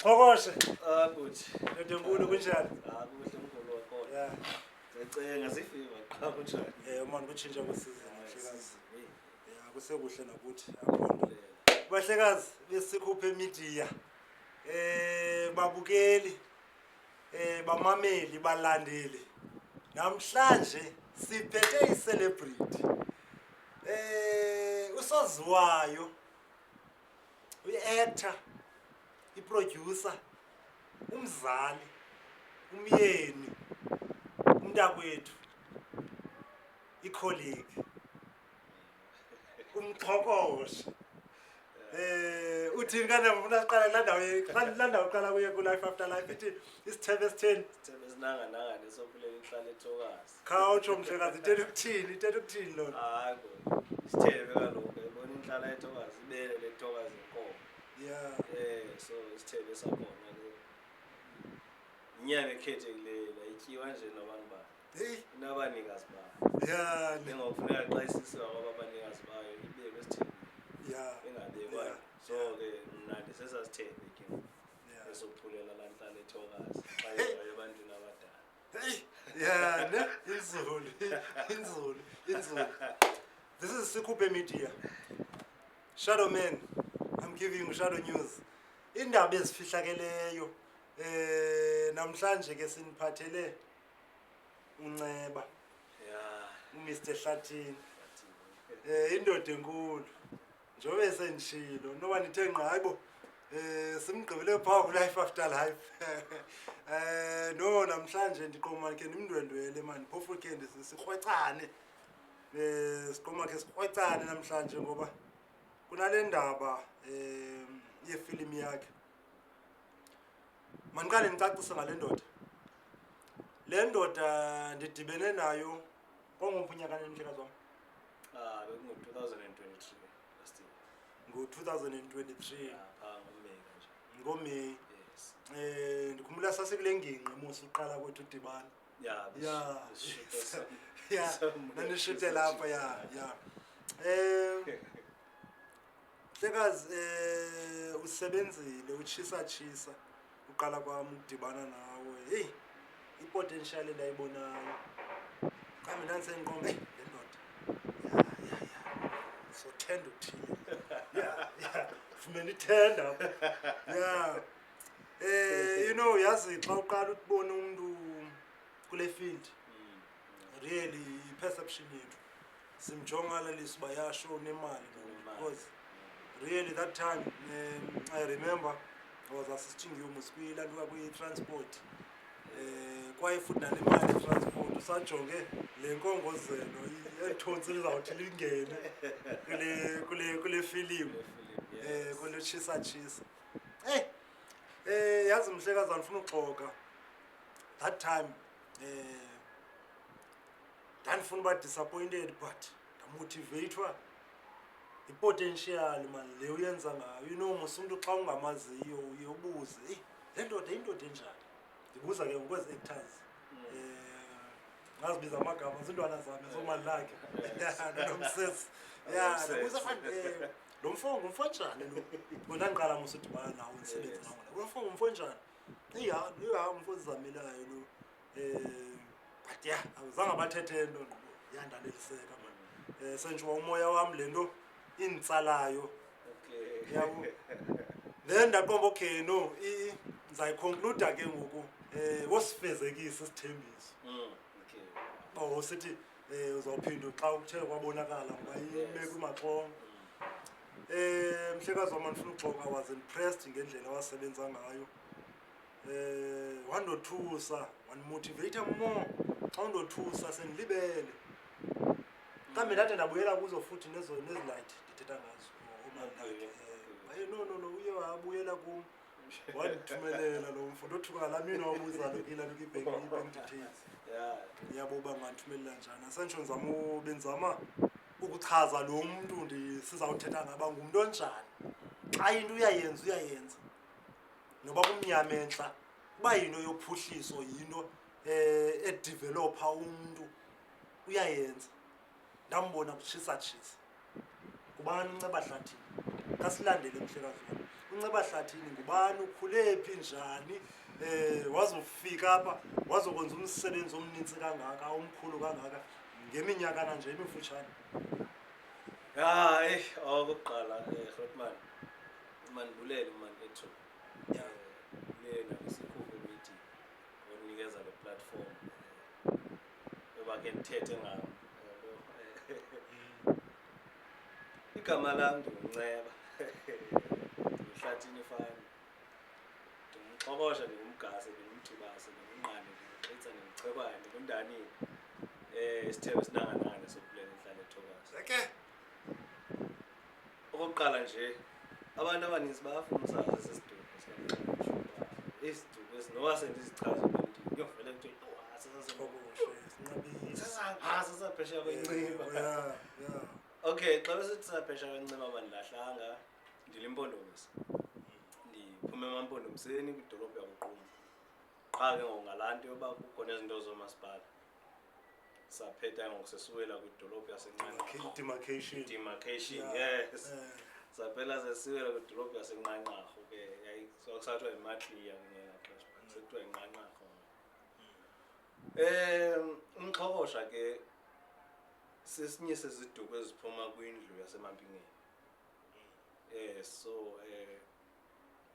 Xokoshe. Kuthi. Ndodenkulu kunjani? Kuhle mkhulu wakhona. Yeah. Ngiyacenga sifiva qha kunjani? Man kutshintsha kwesizini bahlekazi. Yeah, kusekuhle nakuthi Akho. Bahlekazi besikhuphe media. Babukeli. Bamameli balandeli. Namhlanje siphethe i-celebrity. Usoziwayo. Uyi-actor, i-producer, umzali, umyeni, umntakwethu, i-colleague, umxhokoshe. Uthini kana ufuna siqala la ndawo uqala kuye ku-Life After Life ithi isithebe esitheni? Isithebe esinanga nesophulela ihlala ethokazi. Khawutsho mhlekazi ithetha ukuthini lona? Hayi bo. Isithebe kaloku yabona inhlala ethokazi ibele lethokazi inkomo. Yeah. So isithebe sakhona le. Inyama ekhethekileyo ayityiwa nje nabantu ba. Hey, inabanikazi ba. yeah. Bengokufuneka xa isisiwa kwabanikazi bayo ibekwe esithebe. Yeah. Engabekwa. Yeah. So ke mna ndisesasithebe ke. Yeah. Esophulela la nhlala ethokazi. Xa iba ebantwini abadala. Hey, yeah, ne? Inzulu. This is Sikhuphe Media. Shadow Man, I'm giving you Shadow News. Indaba ezifihlakeleyo. Namhlanje ke siniphathele uNceba. Yeah. uMr Hlathini. Indoda enkulu. Njobe sendishilo noba nithe ngqa hayibo. Simgqibele phaa Life After Life. No namhlanje ndiqoma ke nimndwendwele man phofu ke sikrwecane. Siqoma ke sikrwecane namhlanje ngoba kunale ndaba yefilm yakhe. Maniqale ngicacise ngale ndoda. Le ndoda ndidibene nayo kongumphunyaka nemhlekazi wami. Bekungu-2023 last year. Ngo-2023. Phaa ngoMeyi kanje. ngoMeyi. Yes. Ndikhumbula sasekule nginqi mose uqala kwethu udibana. Yeah. Yeah. Nanishute lapha yeah. Mhlekazi usebenzile uchisa uqala kwami ukudibana nawe. Hey, i-potential endayibonayo. Kambe ndansengiqombe le ndoda. Yeah. So thenda uthini. Yeah. Fumene ithenda. Yeah. Yazi xa uqala ukubona umuntu kule field. Really perception yethu. Simjonga lesiba yasho nemali because really that time I remember I was assisting you muskwila kwi-transport. Kwaye futhi nalemali transport usajonge le nkongozelo ethonsi lizawuthi lingene kule film kule chisa. Yazi mhlekazana ufuna uxoka that time ndandifuna uba disappointed but ndamotivatwa i-potential man le uyenza ngayo. Musumuntu xa ungamaziyo uye ubuze le ndoda indoda enjani. Ndibuza ke ngokwezi actors ngazibiza amagama zintwana zami zomali lakhe nomsesi. Yeah, ndibuza lo mfo ngumfonjani lo. Bona ngiqala musudibana nawo umsebenzi nawo. Lo mfo ngumfonjani. Umfozizamelayo lo. But yeah, awuzange bathethe into ngqo. Yandaneliseka man. Senjiwa umoya wami lento insalayo. Okay. Yabo. Then ndaqomba okay no ngizayiconclude ke ngoku wosifezekisa isithembiso. Okay. Sithi uzawuphinda xa uthe kwabonakala ngoba ime kumaxongo. Mhlekazi wami ndifuna uxoka I was impressed ngendlela wasebenza ngayo. Wandothusa wanimotivate more. Xa undothusa sendilibele. Kambe ndathi ndabuyela kuzo futhi nezilight ndithetha ngazo omali. No uye wabuyela kum. Wandithumelela lo mfundo othuka la mina wabuza lo ila bank details. Yeah. Yabo banganthumelela njani. Asentsho benzama ukuchaza lo muntu sizawuthetha ngaba ngumuntu onjani. Xa into uyayenza. Noba kumnyama enhla kuba yino yophuhliso yino edeveloper umuntu uyayenza. Ndambona kuchisa. Kubani uNceba Hlathini. Kasilandele mhlekazi wami. uNceba Hlathini ngubani, ukhule phi, njani, wazofika apha wazokwenza umsebenzi omninzi kangaka omkhulu kangaka ngeminyakana nje emifutshane? Hayi, okokuqala Grootman, mandibulele man ethu. Lena isikhulu meeting ngokunikeza le platform yoba ke ndithethe ngabo. Igama lami ndinguNceba Hlathini Fani. Ndingumxhokosha, ndingumgase, ndingumthibase, ndingumnqane, ndingugqitsa, ndinguchekwane, ndingundanini. Isithebe sinanganane sokubulela enhlala eThokoza. Okay. Okokuqala nje abantu abaninzi bayafuna usazi esesiduko sikaMxhokosha. Isiduko esinoba sendizichaza ukuthi kuyovela kuthiwe sasaphesheya kwenceba. Okay, xa besithi saphesheya kwenceba bandilahlanga, ndilimpondomise. Ndiphume emampondomiseni kwidolophu yakuQumbu. Qha ke ngoku ngalaa nto yoba kukhona izinto zoomasipala saphetha ngoku sesiwela kwidolophu yaseNqanqarha. Demarcation, yes. Saphela sesiwela kwidolophu yaseNqanqarha ke kusathiwa yiMatliya ngelaa xesha, sekuthiwa yiNqanqarha. Umxhokosha ke sesinye seziduko eziphuma kwindlu yaseMampingeni. So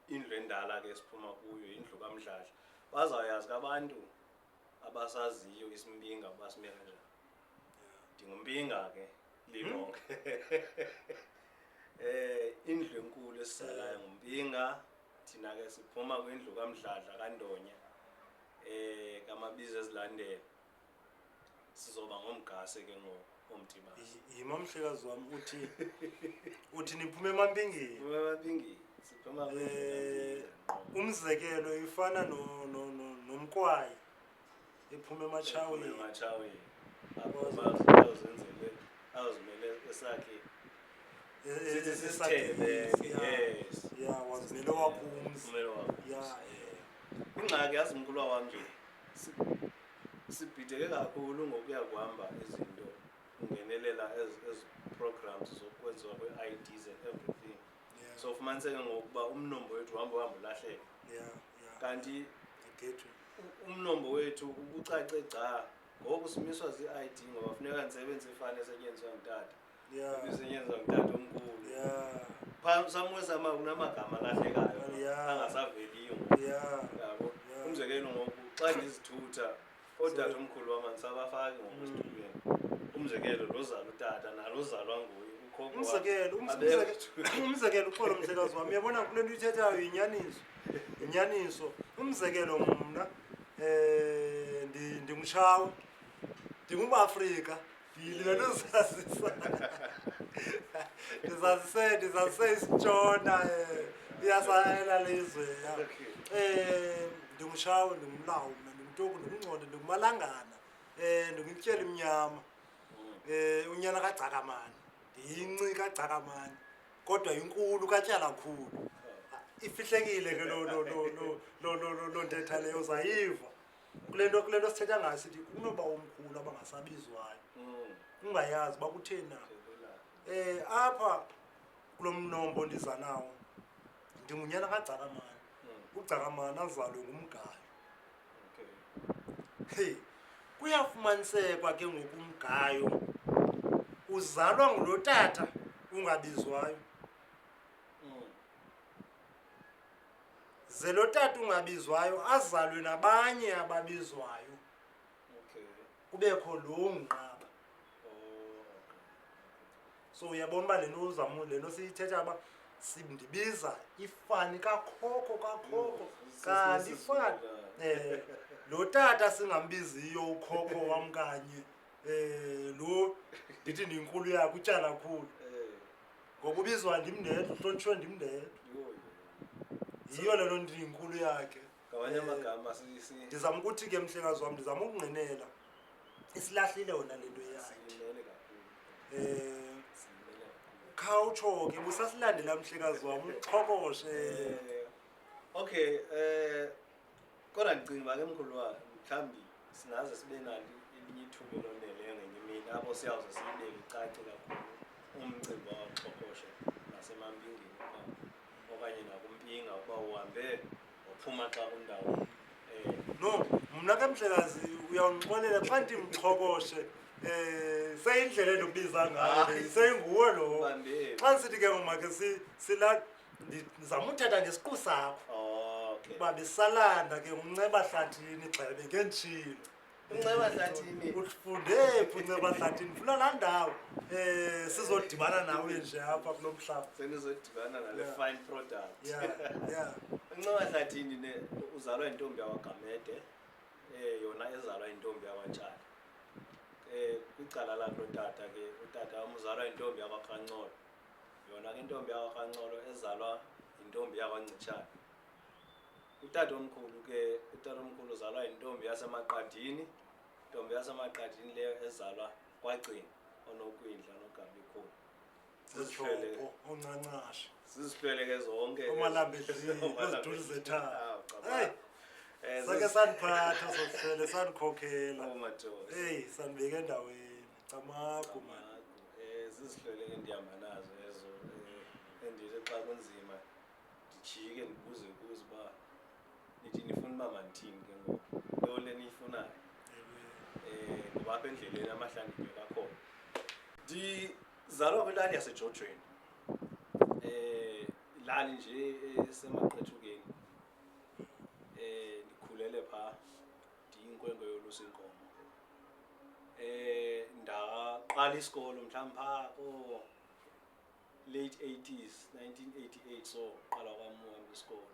indlu endala ke siphuma kuyo indlu kaMdladla. Bazawuyazi ke abantu abasaziyo isiMpinga basime kanjani. Ndingumpinga ke lilonke. Indlu enkulu esisalayo ngumpinga. Thina ke siphuma kwindlu kaMdladla kaNdonya. Kamabizo ezilandela sizoba ngomgase ke ngomthibasi. Yima mhlekazi wami uthi niphume emampingeni. Phuma emampingeni siphuma umzekelo ifana nomkwayi ephuma ematshaweni. Awuzimele esakhe yes. Wazimele wakumzi. Ingxaki yazi mkhulwa wami nje sibhideke kakhulu ngokuya kuhamba izinto ungenelela ezi programs zokwenziwa kwe-IDs and everything. So ufumaniseke ngokuba umnombo wethu uhamba ulahleka. Kanti umnombo wethu ubucace gca ngoku simiswa zii-ID ngoba funeka ndisebenze ifani esetyenziswa ngutata. Ibisetyenziswa ngutata omkhulu. Somewhere somehow kunamagama alahlekayo angasaveliyo. Yabo. Umzekelo ngoku xa ndizithutha odade omkhulu wam andisabafaki ngoku esitulweni. Umzekelo lozala utata nalozalwa nguye ukhokho. Umzekelo uxolo mhlekazi wami, uyabona kule nto ithethayo yinyaniso. Umzekelo mna ndingumtshawe, ndingumAfrika, ndiyile nto ndizazise isitshona iyasayela lizwe. Ndingumtshawe, ndingumlawu, ndingumtuku, ndingumngcondo, ndingumalangana, ndingutyela imnyama, unyana kaGcakamane, ndiyinci kaGcakamane, kodwa inkulu kaTyalakhulu. Ifihlekile ke lo ntetha leyo, uzayiva kule nto sithetha ngayo sithi kunoba omkhulu abangasabizwayo ungayazi uba kutheni na. Apha kulo mnombo ndiza nawo ndingunyana kaGcakamane. uGcakamane azalwe ngumgayo. Kuyafumaniseka ke ngoku umgayo uzalwa ngulo tata ungabizwayo. Ze lo tata ungabizwayo azalwe nabanye ababizwayo. Kubekho lo unqaba. So uyabona uba lento siyithetha uba sindibiza ifani kakhokho kanti ifani lo tata singambiziyo ukhokho wam kanye lo ndithi ndinkulu yakhe uTyalakhulu. Ngoba ubizwa ndimndedwa, uhlonitshwe ndimndedwa. Yiyo le nto ndiyinkulu yakhe. Ngamanye amagama ndizama ukuthi ke mhlekazi wam, ndizama ukungqinela isilahlile wona le nto yakhe. Khawutsho ke busasilandela mhlekazi wam uxhokoshe. Okay, kodwa ndicinga uba ke mkhulu wami mhlawumbi singaze sibe nalo elinye ithuba eloneleyo ngenye imini apho siyawuze siyibeke icace kakhulu umcimbi wakaxhokoshe nasemampingeni uba okanye nakumpinga uba uhambe waphuma xa undawo no mna ke Mhlekazi uyawunxolela xa ndimxhokoshe seyindlela endokubiza ngayo seyinguwe lo xa sithi ke ngomakhe sila ndizama uthetha ngesiqu sakho uba bisalanda ke uNceba Hlathini gxebe ke nditshilo uNceba Hlathini ufunde phi uNceba Hlathini ndifuna laa ndawo sizodibana nawe nje apha kulo mhlaba senizodibana nale fine product yeah uNceba Hlathini uzalwa yintombi yakwaGamede yona ezalwa yintombi yakwaTshali kwicala lakho tata ke utata wam uzalwa yintombi yakwaRhancolo yona ke intombi yakwaRhancolo ezalwa yintombi yakwaNcitshane utatomkhulu uzalwa yintombi yaseMaqadini intombi yaseMaqadini leyo ezalwa kwaGcina onokwindla noGabikhulu zizihlobo oncancashe zizifele ke zonke omalambe eziduli zethanga sake sandiphatha sosifele sandikhokhela sandibeke endaweni camagu man zizihlele ke ndihamba nazo ezo endithi xa kunzima ndijike ndibuze kuzo uba nithi nifuna uba mandithini ke ngoku leyo le niyifunayo ngoba apha endleleni amahlanje ndibeka khona ndizalwa kwilali yaseJojweni lali nje esemaqethukeni ndikhulele phaa ndiyinkwenkwe yolusa inkomo ndaqala isikolo mhlawumbi phaa late 80s 1988 so qala kwam uhamba isikolo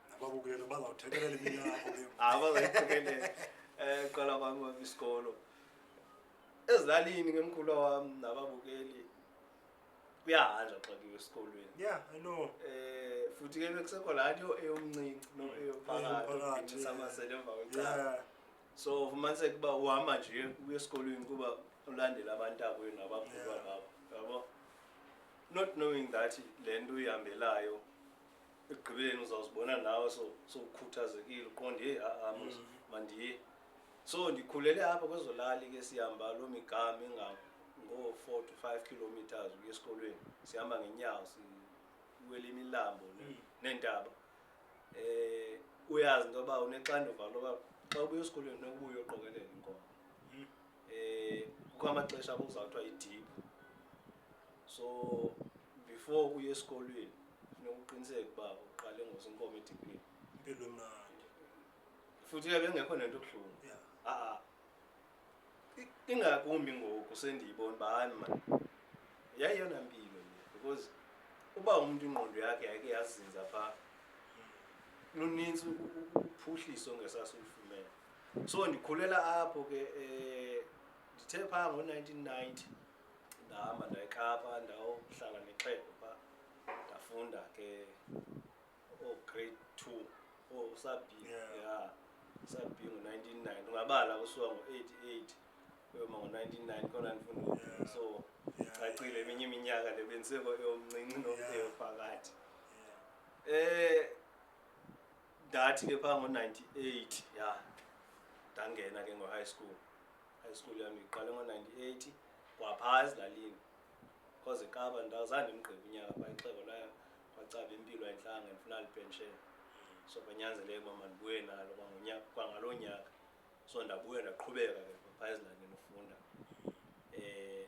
nababukeli bazawuthekelela iminyaka ke bazayiqokelela qala kwam uhamba isikolo ezilalini ngemkhulu wam nababukeli kuyahanjwa xa kuyiwe esikolweni I know futhi ke bekusekho laa nto eyomncinci eyophakathi samasele emva kwecala so ufumaniseke uba uhamba nje uye esikolweni kuba ulandela abantakwenu nabakhulu bakho yabo not knowing that le nto uyihambelayo ekugqibeleni uzawuzibona nawe sowukhuthazekile uqonde mandiye so ndikhulele apha kwezo lali ke sihamba loo migama ngo-4 to 5 kilometers uye esikolweni sihamba ngenyawo siwela imilambo neentaba uyazi into yoba unexanduva loba xa ubuya esikolweni nokubuya uyoqokelela inkomo kukho amaxesha apho kuzawuthiwa idip so before uye esikolweni funeka uqiniseke uba uqale ngosa inkomo edipini impilo emnandi futhi ke bengekho nento ebuhlungu ingakumbi ngoku sendiyibona uba hayi mani yayiyona mpilo le because uba umuntu ingqondo yakhe yayike yazinza phaa lunintsi uphuhliso ongesasulifumene so ndikhulela apho ke ndithe phaa ngo-1990 ndahamba ndayeKapa ndayohlala neXhego phaa ndafunda ke grade 2 sabhi sabhi ngo-1990 ungabala kusuka ngo-88 uyoma ngo-1990 khona ndifunda so cacile eminye iminyaka le bendiseko eyomncinci nophakathi ndathi ke phaa ngo-98 ndangena ke ngo-high school yam iqale ngo-98 kwaphaa ezilalini because eKapa ndazange ndimgqibe unyaka phaa iXhego layo kwacaba impilo ayintlanga ndifuna lipensheni so banyanzeleke uba mandibuye nalo kwangaloo nyaka so ndabuya ndaqhubeka ke phaa ezilalini ufunda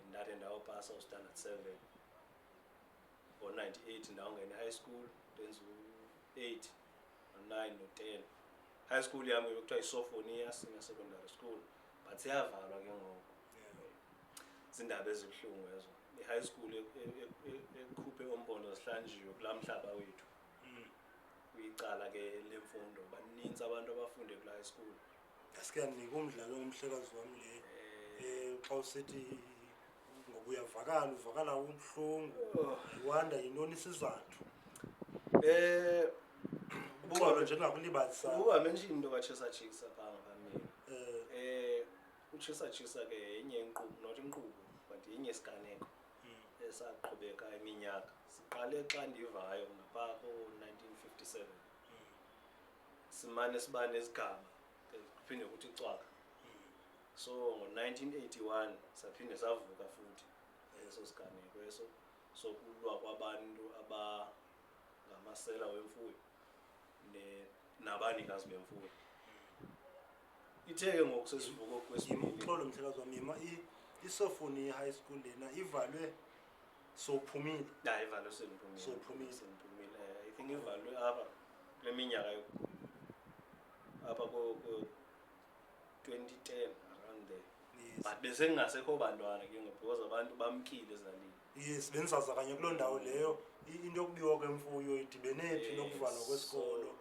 ndade ndawupasa ustandard 7 ngo-98 ndawungena i-high school ndenza u-8 no-9 no-10 high school yam bekuthiwa yiSophonia Senior Secondary School but siyavalwa ke ngoku zindaba ezibuhlungu ezo i-high school ekhuphe ompondo zihlanjiwe kulaa mhlaba wethu kuyicala ke lemfundo baninzi abantu abafunde kulaa high school yasike yandinika umdlalo ngomhlekazi wam le xa usithi ngoba uvakala ubuhlungu iwanda yintoni isizathu ubungalo nje ndingakulibalisanga ubamenshini into kaChisachisa phaa ngaphambili uChisachisa ke yenye inkqubo not inkqubo but yenye isiganeko esaqhubeka iminyaka siqale xa ndivayo ngaphaa ko-1957 simane siba nezigaba kuphinde kuthi cwaka so ngo-1981 saphinde savuka futhi eso siganeko eso sokulwa kwabantu ngamasela wemfuyo nabanikazi bemfuyo. Ithe-ke ngokusesivuko kwesibili Ngimxolo mhlekazi wami iSophonia High School lena ivalwe sophumile. ivalwe Sophumile. I think ivalwe apha kule minyaka apha ko 2010 around there. Yes. But bese kungasekho bantwana ke because abantu bamkile ezilalini. Yes, bendisaza kanye kuloo ndawo leyo into yokubiwa kwemfuyo idibene phi nokuvalwa kwesikolo.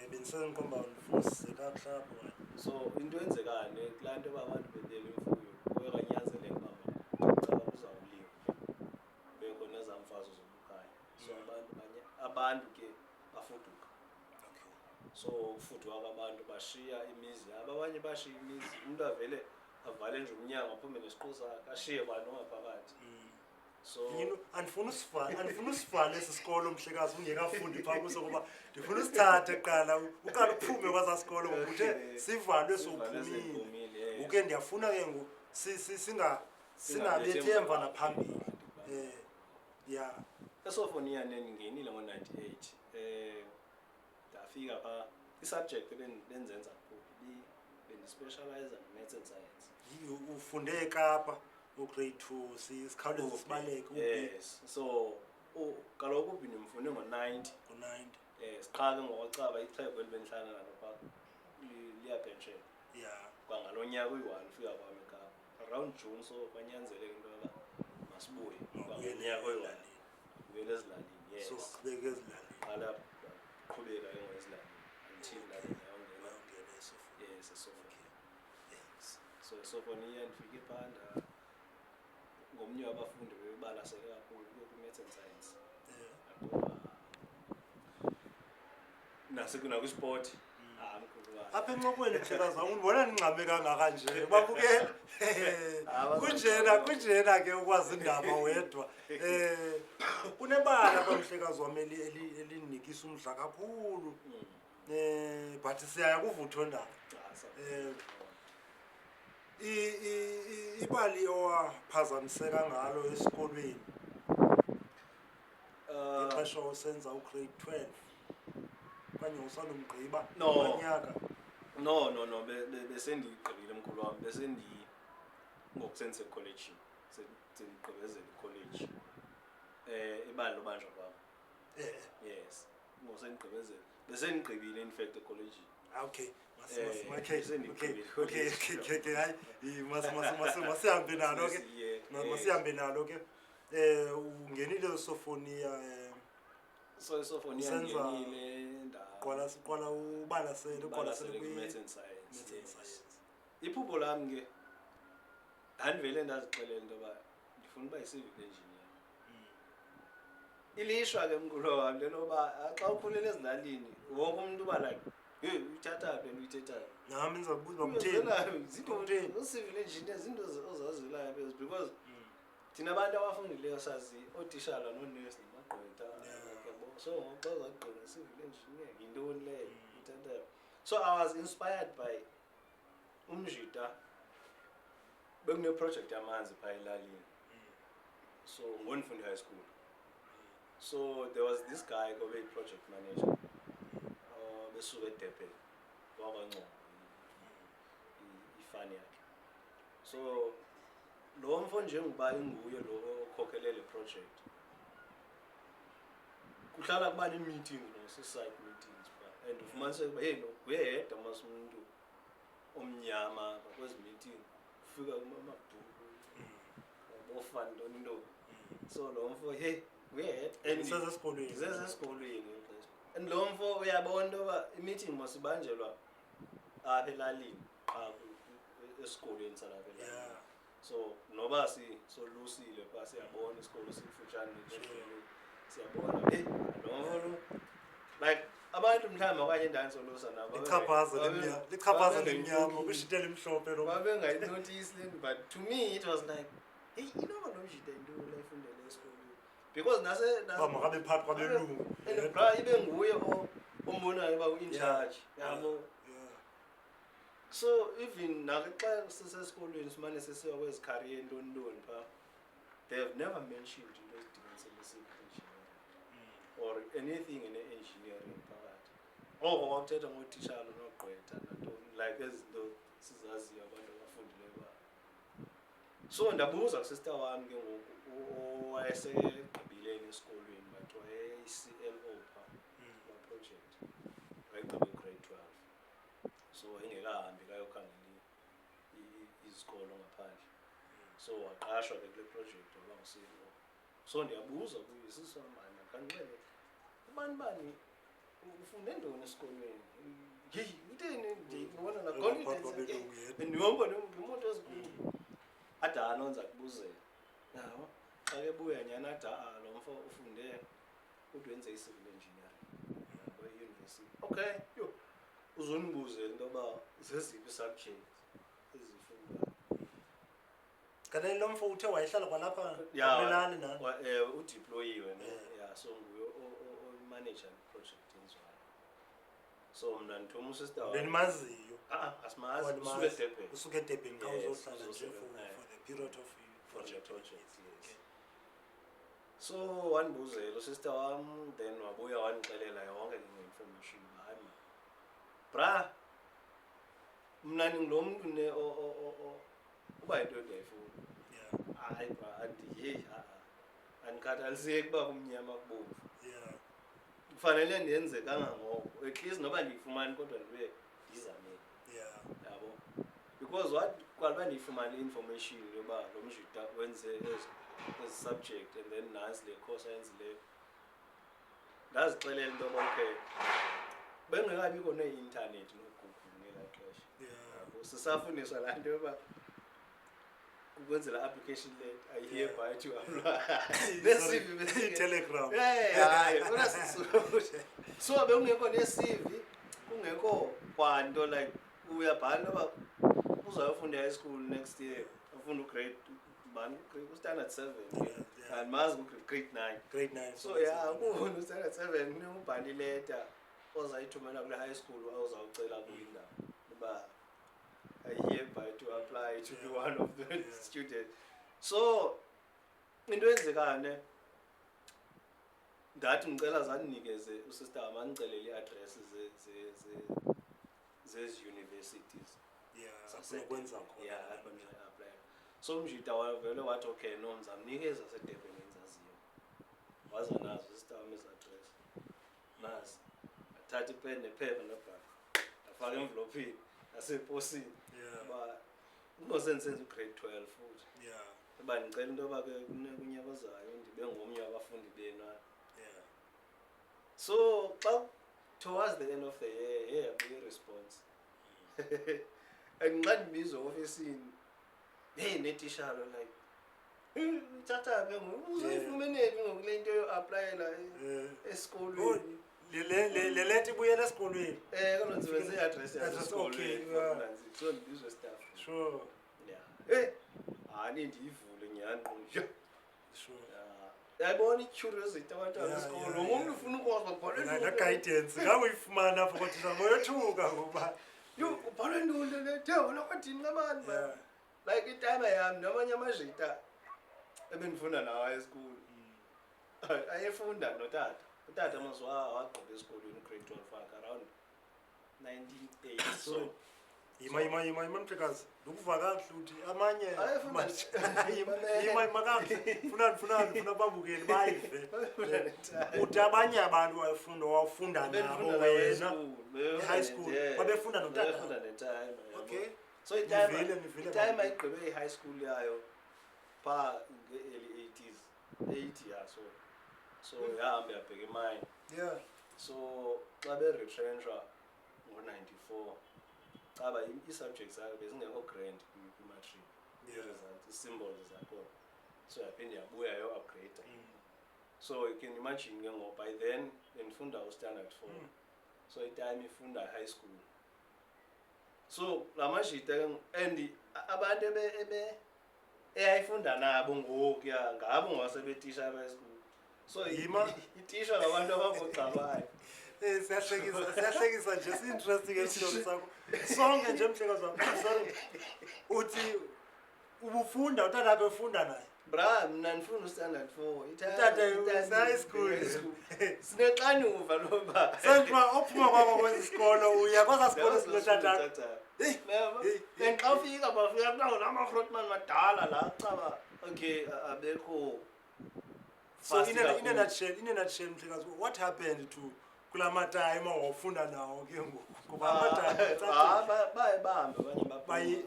Bendisendikhomba ndifundise kakuhle apho wena. So into enzekane kulaa nto yoba abantu bedela imfuyo kuye kwanyanzeleka uba kucaba kuzawuliwa kubekho nezaa mfazo zobukhaya. So abantu ke bafuduka. So ukufuduka kwabantu bashiya imizi yabo, abanye bashiya imizi, umuntu avele avale nje umnyango aphume nesiqu sakhe ashiye bantu ngaphakathi. So andifuna usivale esi sikolo mhlekazi ungekafundi phaa kuso ngoba ndifuna usithathe kuqala uqala uphume kwasa sikolo ngoba uthe sivalwe sophumile. Uke ndiyafuna ke ngoku singabethi emva naphambili. Yeah. eSophonia ndingenile ngo-98. Ndafika phaa i-subject benzenza kakhulu bendispecialize in-maths and science. Ufunde eKapa grade 2 sikhawuleze sibaleke. Yes. So kaloku uphi ndimfunde ngo-90. Siqala ke ngokwacaba ixhego elibenihlala nalo phaa liyabhenshela. Yeah. Kwangalo nyaka uyi-1 ufika kwami eKapa around June. So kwanyanzeleka into yoba masibuye kwangonyaka oyi-1 buyele ezilalini. Yes. So qhubeka ezilalini. Qala qhubeka ke ngoezilalini until la ngiyongena eSophonia. Yes, eSophonia. Yes. So eSophonia ndifike phanda ngomnye wabafundi bebalasele kakhulu ku-maths and science. Nakwisport apha enqokweni mhlekazi ungibona ndingxame kangaka nje babuke kunjena ke ukwazi indaba wedwa. Kunebala apha mhlekazi wami elinikisa umdla kakhulu. But siyaya kuvutho ndaba. Ibali owaphazamiseka ngalo esikolweni ixesha usenza ugrade 12 kanye usanomgqiba ngonyaka. No besendigqibile mkhulu wami ngokusenze college sendigqibezela icollege ibali lobanjwa kwami. Yes, ngosendigqibezela besendigqibile in fact ecollege. Okay. Masihambe nalo ke. Masihambe nalo ke. Ungenile eSophonia. So eSophonia ngenile qala ubalasele ku-maths and science. Iphupho lami ke andivele ndazixelela into yoba ndifuna uba yi-civil engineer. Ilishwa ke mkhulu wami lenoba xa ukhulele ezilalini wonke umuntu uba like uthatha le nto uyithethayo. Nami ngizakubuza umtheni. U-civil engineer zinto ozazelayo phezulu because thina abantu abafundileyo sazi ootitshala noonesi namagqwetha. So ngoxa uzagqina civil engineer yintoni leyo uyithathayo. So I was inspired by umjita bekune-project yamanzi phaa elalini. So ngoNfundi High School. So there was this guy obe project manager besuka eDurban wakwaNgcobo ifani yakhe. So lo mfo njengoba inguye lo okhokhelele le project kuhlala kuba ne-meetings no-site meetings phaa and ufumaniseka uba hey uyedwa masumuntu omnyama kwezi meeting ufika kumamabhuku ofani ntoni nto. So lo mfo hey usesesikolweni and lo mfo uyabona into yoba i-meeting masibanjelwa apha elalini esikolweni salapha elalini. So noba solusile phaa siyabona isikolo sikufutshane siyabona hey lo mfo like abantu mhlawumbi okanye endaweni solusa nabo lichaphaza lemnyama kushitela imhlophe lo babengayinotice le nto. But to me it was like hey lo mjita into layifundele esikolweni because makabe phakathi kwabelungu ibe nguye ombonayo uba u-in charge yabo. So even naxa sisesikolweni simane sesiwa kwezi career ntoni phaa they have never mentioned into ezidinganisele civil engineering or anything ene-engineering phakathi. Oko kwakuthetha ngotitshala nogqwetha nantoni like ezinto sizaziyo abantu abafundileyo ba. So ndabuza kusister wami ke ngoku owayeseqibhileni esikolweni but wayeyi-CLO pha project wayegqibe grade 12 so engekahambi kayokhangela izikolo ngaphandle so waqashwa ke kule project waba ngu-CEO. So ndiyabuza kuye sisamana kanxele bani ufunde ntoni esikolweni yeyi utheni ndibona nakhona ndihamba ngemoto ezinkulu ada anonza kubuzela yabo xa kebuya nyhani ada lo mfo ufunde kodwa wenze i-civil engineering kwe-university. Okay yho uzondibuzela into yoba zeziphi i-subjects ezifundwayo. Kanti lo mfo uthe wayehlala kwalapha kwelali nani? Udeployiwe so nguye omanager project yenziwayo. So mna ndithuma usister wami benimaziyo asimazi usuke eDurban xa uzohlala nje for the period of project yes. So wandibuzela usister wami then wabuya wandixelela yonke information hayi ma bra mna ndingilo mntu ne uba yinto ndiyayifuna hayi bra andiyeyi andikhathaliseki uba kumnyama kubomvu kufanele ndiyenze kangangoko at least noba ndiyifumani kodwa ndibe ndizamile yabo because kwaliba ndiyifumane i-information yoba lo mjita wenze ezi subject and then nantsi le course ayenzileyo ndazixelela into yoba okay bengekabikho nee-intanethi nooGoogle ngelaa xesha yabo sisafundiswa laa nto yoba ukwenzela application letter I hereby to apply Telegram hayi kona sisuluhle so bekungekho ne-CV kungekho kwanto like uyabhala noba uzayofunda high school next year ufunda ugrade standard 7 andimazi grade 9 so kufunda ustandard 7 ubhala ileta ozayithumela kule high school ozawucela kuyo indawo uba I hereby to apply to be one of the students. So into enzekayo ne ndathi ngicela zandinikeze usister wami andicelele i-address zezi universities sasekwenza khona apply. So umjita wavele wathi okay no ngizamnikeza seDurban enzaziyo waza nazo usister wami ezi-address nazi athatha ipeni nephepha nebhala afaka envelopini naseposini ba ngosensenze ugrade 12 futhi eba ngicela into yoba ke kunyaka ozayo ndibe ngomnye wabafundi benu so xa towards the end of the year abuye response and xa ndibizwa ofisini hey netishalo like tata ke uzoyifumenephi ngokule nto yo-aplayela esikolweni le lethi ibuyela esikolweni kanonziwenze i-address yasesikolweni so ndibizwe staff sure hani ndiyivule nyhani qonje yayibona i-curiosity abantwana besikolo ngomuntu ufuna ukwazi babhalwe la guidance ngabe uyifumana apho kothisha ngoyothuka ngoba ubhalwe ntoni le thewona kwathini abantu like itime yami namanye amajita ebendifunda nawo eschool ayefunda notata utata mos wagqiba esikolweni grade 12 wakhe around 1980 so yima mthekazi ukuva kakuhle uthi amanye yima kakuhle funa babukeli bayive uthi abanye abantu wafunda nabo wena high school babefunda notata okay so itime ayigqibe i-high school yayo phaa nge-early 80s so yahamba yabheka imine so xa be-retrenchwa ngo-94 caba ii-subjects zayo bezingekho grand kwi-matric i-result i-symbols zakhona so yaphinde yabuya yo-upgrade so you can imagine ke ngoku by then bendifunda ustandard 4 so itime ifunda high school so la majita and abantu eyayifunda nabo ngoku ngabo ngasebetisha high school so itisha ngabantu abangogcabayo siyahlekisa nje si-interesting esihloko sakho sonke nje mhlekazi wami sorry uthi ubufunda utatakho efunda naye bra mina ndifuna standard 4 Tata high school sinexanuva loba sentra ophuma kwakho kwesikolo uya kwasasikolo sinotata then xa ufika bafika nawo lama-Grootman madala la caba okay abekho so in a nutshell mhlekazi what happened to kula matime wawufunda nawo ke ngoku kuba amatime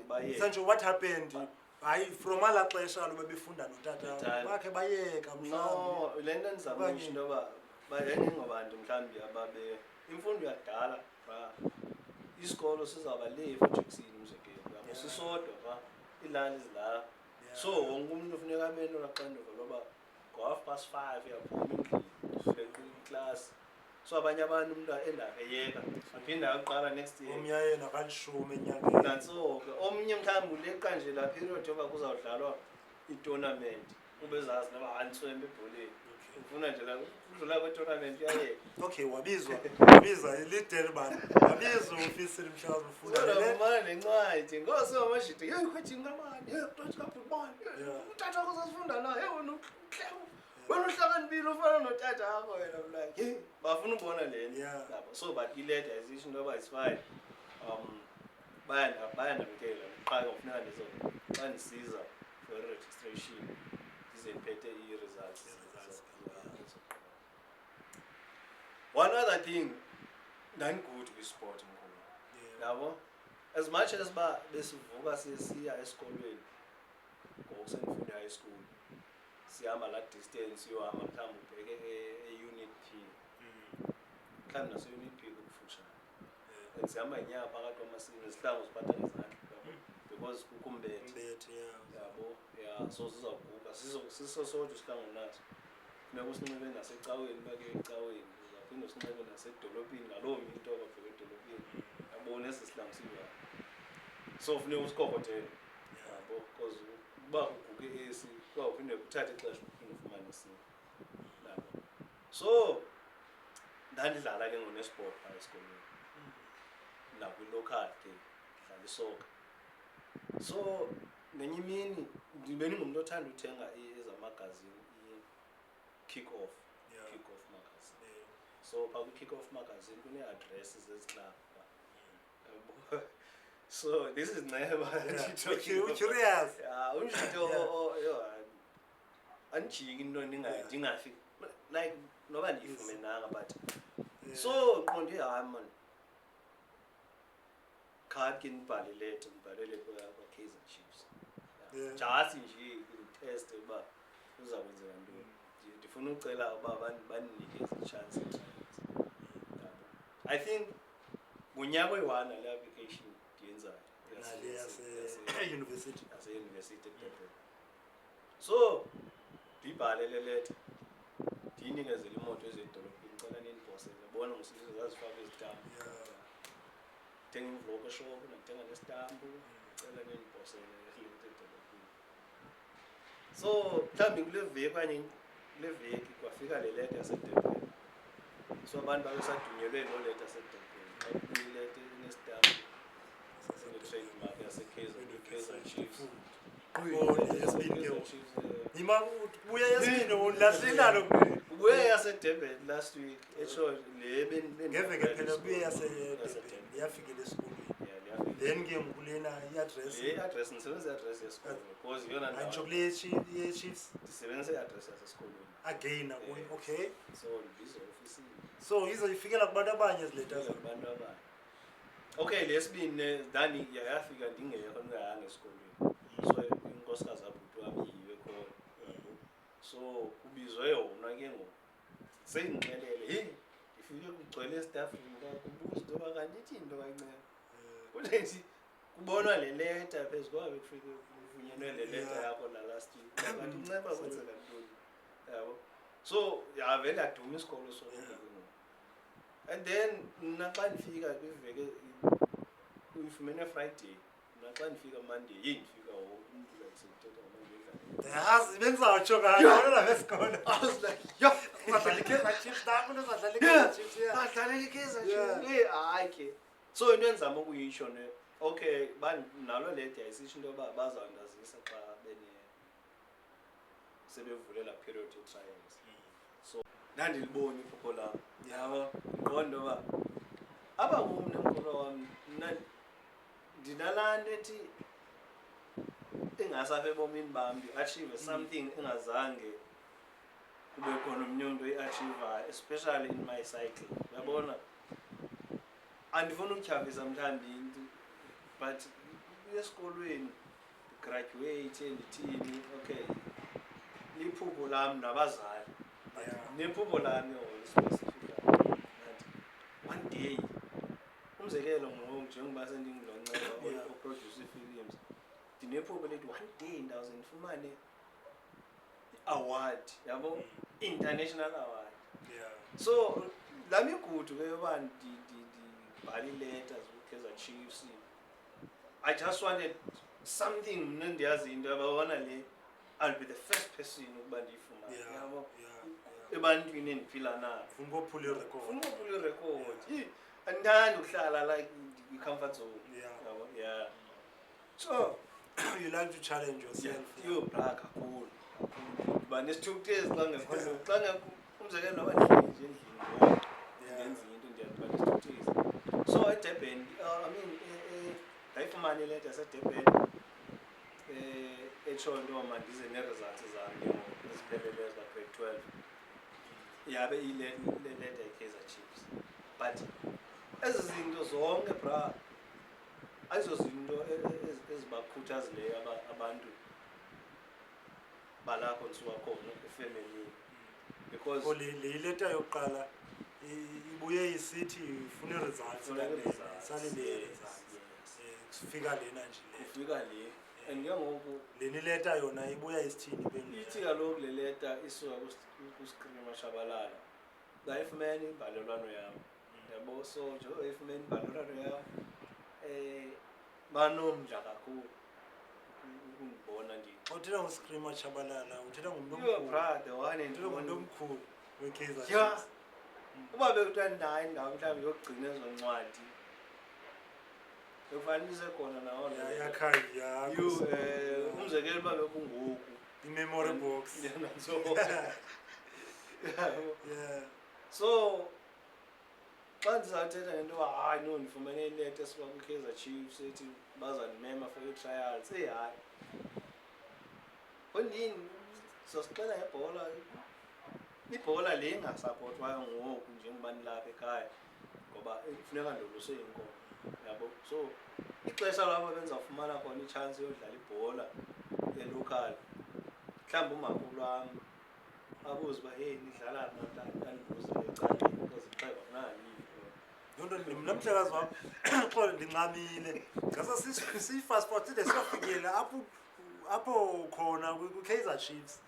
baye senje what happened hayi from ala xesha lo bebefunda notata bakhe bayeka mhlawumbi no le nto ndizama ukusho into yoba bayengobantu mhlawumbi ababe imfundo yakudala isikolo sizawuba lee eJackson umzekelo yabo sisodwa iilali zilapha so wonke umuntu ufuneka abe nolaxanduva loba ngo-5:30 uyaphuma endlini iklasi so abanye abantu umuntu endakeyeka aphinde aqala next year umyayena kalishumi enyangeni nantsoke omnye mhlawumbi uleqa nje la period yoba kuzawudlalwa i-tournament ube zazi nabahantswembe ebholeni ufuna nje la udlula kwe-tournament uyayeka okay wabiza i-Durban wabizwa ufisile mhlawumbi ufunda nencwadi ngosomashidi yeyi khwethingamani yeyi kutochikapibani utata wakho uzasifunda naye wena wena uhlakanibile ufana notata wakho wena like hey bafuna ubona lento yabo so but ileta isithi into yoba it's fine bayanamkela qala kufuneka ndizo xa ndisiza for registration ndize ndiphethe i-results. One other thing ndandigood kwi-sport mkhulu yabo as much as besivuka sesiya esikolweni ngoku sendifunda high school sihamba la distance siyohamba mhlawumbi ubheke e-unit P mhlawumbi nase-unit P kukufutshane and sihamba inyaka phakathi kwamasini izihlangu ziphatha ngezandla because kukumbethe yabo so sizawuguga siso sodwa isihlangu naso funeka usinxibe nasecaweni bake ecaweni uzaphinde usinxibe nasedolopini ngaloo minto ababheke edolopini yabona esi sihlangu siva so funeka usikokotele yabo because uba uguge esi kuba uphinde kuthathe ixesha uphinde ufumane esinye yabo so ndandidlala ke ngone-sport phaa esikolweni nakwi-local ke dlala isoka so ngenye imini bendingumntu othanda uthenga ezamagazini i-kick-off magazine so phaa kwi-kick-off magazine kune-address zeziklabhu so this is Nceba curious unjito anjiki into ndingafiki like noba ndiyifumenanga but so qonde hayi man khathi ngibhalele kwa-Kaizer Chiefs just nje test uba uzakwenzeka ntoni ndifuna ucela uba bandinikeze i-chance I think ngunyaka oyi-1 le application ndiyenzayo yase-university eDurban so ndiyibhalele leta ndiyinikezele imoto ezedolopini ndicela nindibhosele bona ngosizo zazifaka izitampu thenga imvloko eshop ndithenga nesitampu ndicela nindibhosele edolopini so mhlawumbi kule veki okanye kule veki kwafika le leta yaseDurban so abantu babesadunyelwe loo leta yaseDurban ileta enestampu trademark yase-Kaizer Chiefs yima ubuya yesibini ulahlelalo ubuye yaseDurban last week esho le ngeveke phela ubuye yaseDurban yafikela esikolweni then ke ngokulena i-address ndisebenzisa i-address yesikolo because yona antsho kule ye-Chiefs ndisebenzisa i-address yasesikolweni again okay so ndibizwa ofisini so izoyifikela kubantu abanye zileta abantu abanye okay lesibini dani yafika ndingekho ndingayanga esikolweni so inkosikazi abhuti wami yiwe khona so kubizwe yona ke ngoku seyindixelele hey ndifike kugcwele estafini kubuza into yoba kanti ithi into kanceba kulethi kubonwa le leta phezu kwaba bekufike kufunyenwe le leta yakho la last week kanti Nceba kwenzeka ntoni yabo so yavele yaduma isikolo sonke ke ngoku and then mna xa ndifika kwiveke uyifumene Friday naxa ndifika Monday ndifika umuntu layisethetha ngaMonday yazi bengizawutsho kangona besikolo I was like yo badlala i-Kaizer Chiefs nakulo badlala i-Kaizer Chiefs badlala i-Kaizer Chiefs hayi ke so into endizama ukuyitsho ne okay nalo leta yayisitsho into yoba bazawundazisa xa sebevulela period ye-trials. So ndandilibona iphupho lam yabo ngiqonda uba apha kum nemkhulu wami ndinalaa nto ethi engasapha ebomini bam ndi-achieve something engazange kube khona omnye umntu oyi-achivayo, especially in my cycle. Uyabona, andifuna ukutyhafisa mhlawumbi into, but esikolweni graduate ndithini, okay, liphupho lam nabazali, nephupho lam specifically that one day, umzekelo ngoku njengoba sendinguloncedo oproduce ii-films, ndinephupho lethi one day ndawuze ndifumane award, yabo, international award. So laa migudu ke yoba ndibhale ii-letters kwi-Kaizer Chiefs, I just wanted something mna ndiyazi into yababona le, I'll be the first person ukuba ndiyifumane, yabo, ebantwini endiphila nabo. Ufuna ukuphula irekhodi. Andithandi ukuhlala like i-comfort zone. Yabo, yeah. So you like to challenge yourself. Bra kakhulu. Uba nesithukuthezi xa ngekho umzekelo noba ndihleli nje endlini ndenza into ndiyaziba nesithukuthezi. So eDurban, I mean ndayifumana ileta yaseDurban etshoyo into yoba mandize nee-results zam ezipheleleyo zika-grade 12. Yabe ileta ye-Kaizer Chiefs. But ezi zinto zonke bra ayizo zinto ezibakhuthazileyo abantu balapho ndisuka khona efemelini, because le leta yokuqala ibuye isithi ufuna i-results salile kufika lena nje kufika le. And ke ngoku leni leta yona ibuya isithini ithi kaloku le leta isuka kuScreamer Shabalala, ngayifumene imbalelwano yam, yabo. So nje oyifumene imbalelwano yam banomdla kakhulu ukundibona uthetha ngoScreamer Shabalala, uthetha ngomntu omkhulu we-Kaizer Chiefs. Uba bekuthiwa naye ndawo mhlawumbi yokugcina ezo ncwadi ekufanele isekhona nawo umzekelo uba bekungoku i-memory box. So xa ndizawuthetha ngento yoba hayi no ndifumene ileta esuka kwi-Kaizer Chiefs ethi bazandimema for ii-trials, hayi kondini sizosixela ngebhola, ibhola le ingasapothwayo ngoku njengoba nilapha ekhaya ngoba kufuneka ndoluswe inkomo, yabo. So ixesha labo benzawufumana khona itshansi yodlala ibhola elokhali, mhlawumbi umakhulu wam abuze uba heyi nidlala namhlanje, andibuzile ecaleni because ixeba kunaliphi. Loo nto mnamhlekazi wam xolo ndincamile ngasa si-fast forward side siyofikela apho khona kwi-Kaizer Chiefs.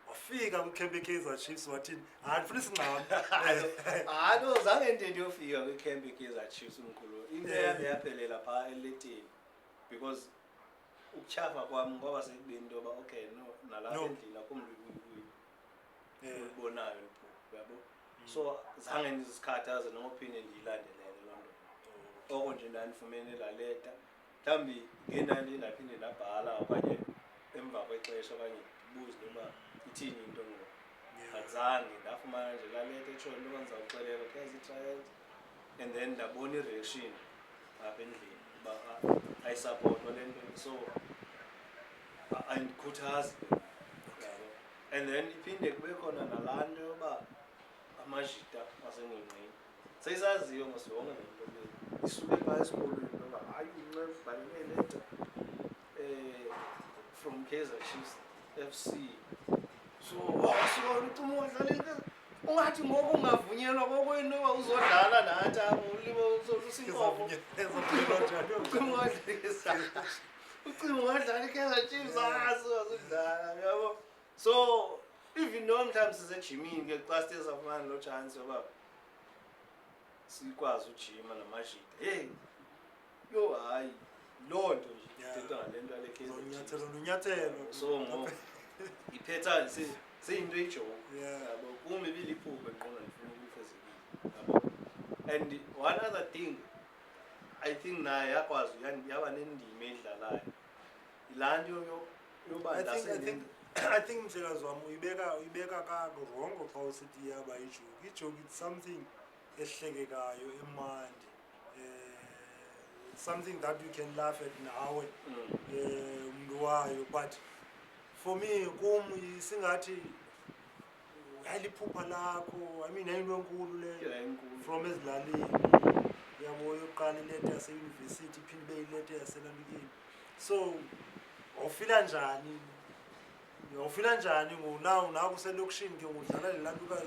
Wafika kwi-camp ye-Kaizer Chiefs wathini ndifuna isincama. Hayi no, zange ndiyofika kwi-camp ye-Kaizer Chiefs umkhulu, into yam yaphelela phaa eleteni because ukutyhafa kwam ngoba sekubeni into yoba okay no nalapha endlini akho mntu ulibonayo liphupho, yabo. So zange ndizikhathaze nokuphinde ndiyilandelele loo nto. Oko nje ndandifumene laa leta, mhlawumbi ngenani ndaphinde ndabhala okanye emva kwexesha okanye ndibuze into yoba ithini into ngoku. Azange ndafumana nje laa leta etshoyo into yoba ndizawuxelela phaya ii-trials, and then ndabona i-reaction apha endlini uba ayisapothwa le nto, so andikhuthazi. And then iphinde kube khona nalaa nto yoba amajita asengingqini seyisaziyo masiwonke le nto le isuke phaa esikolweni intoba hayi uNceba ubhalele ileta from Kaizer Chiefs FC. So wasuka ucuma udlala ungathi ngoku ungavunyelwa kokwenu noba uzodlala nathi apho ulibo ucima wadlala i-Kaizer Chiefs azudlala, yabo. So even though mhlawumbi sisejimini ke xa sithe safumana loo chance yoba sikwazi ujima namajita, heyi yo hayi loo nto nje thetha ngale nto yale Kaizer. So ngoku iphetha seyinto ejoke, yabo. Kum ibiliphupho engqondweni ndifuna ukuyifezekisa, yabo. And one other thing I think naye yakwazi yaba nendima edlalayo, yilaa nto yoba I think mhlekazi wami uyibeka karongo xa usithi iyaba ijoke. Ijoke it's something ehlekekayo emandi. Something that you can laugh at nawe umntu wayo, but for me kum singathi yaliphupha lakho. I mean ayinto enkulu le from ezilalini yabo yokuqala ileta yaseyunivesithi iphinde ibe yileta yaselalukeni. So awufila njani ngonawo nawe uselokishini ke ngudlala lelaluka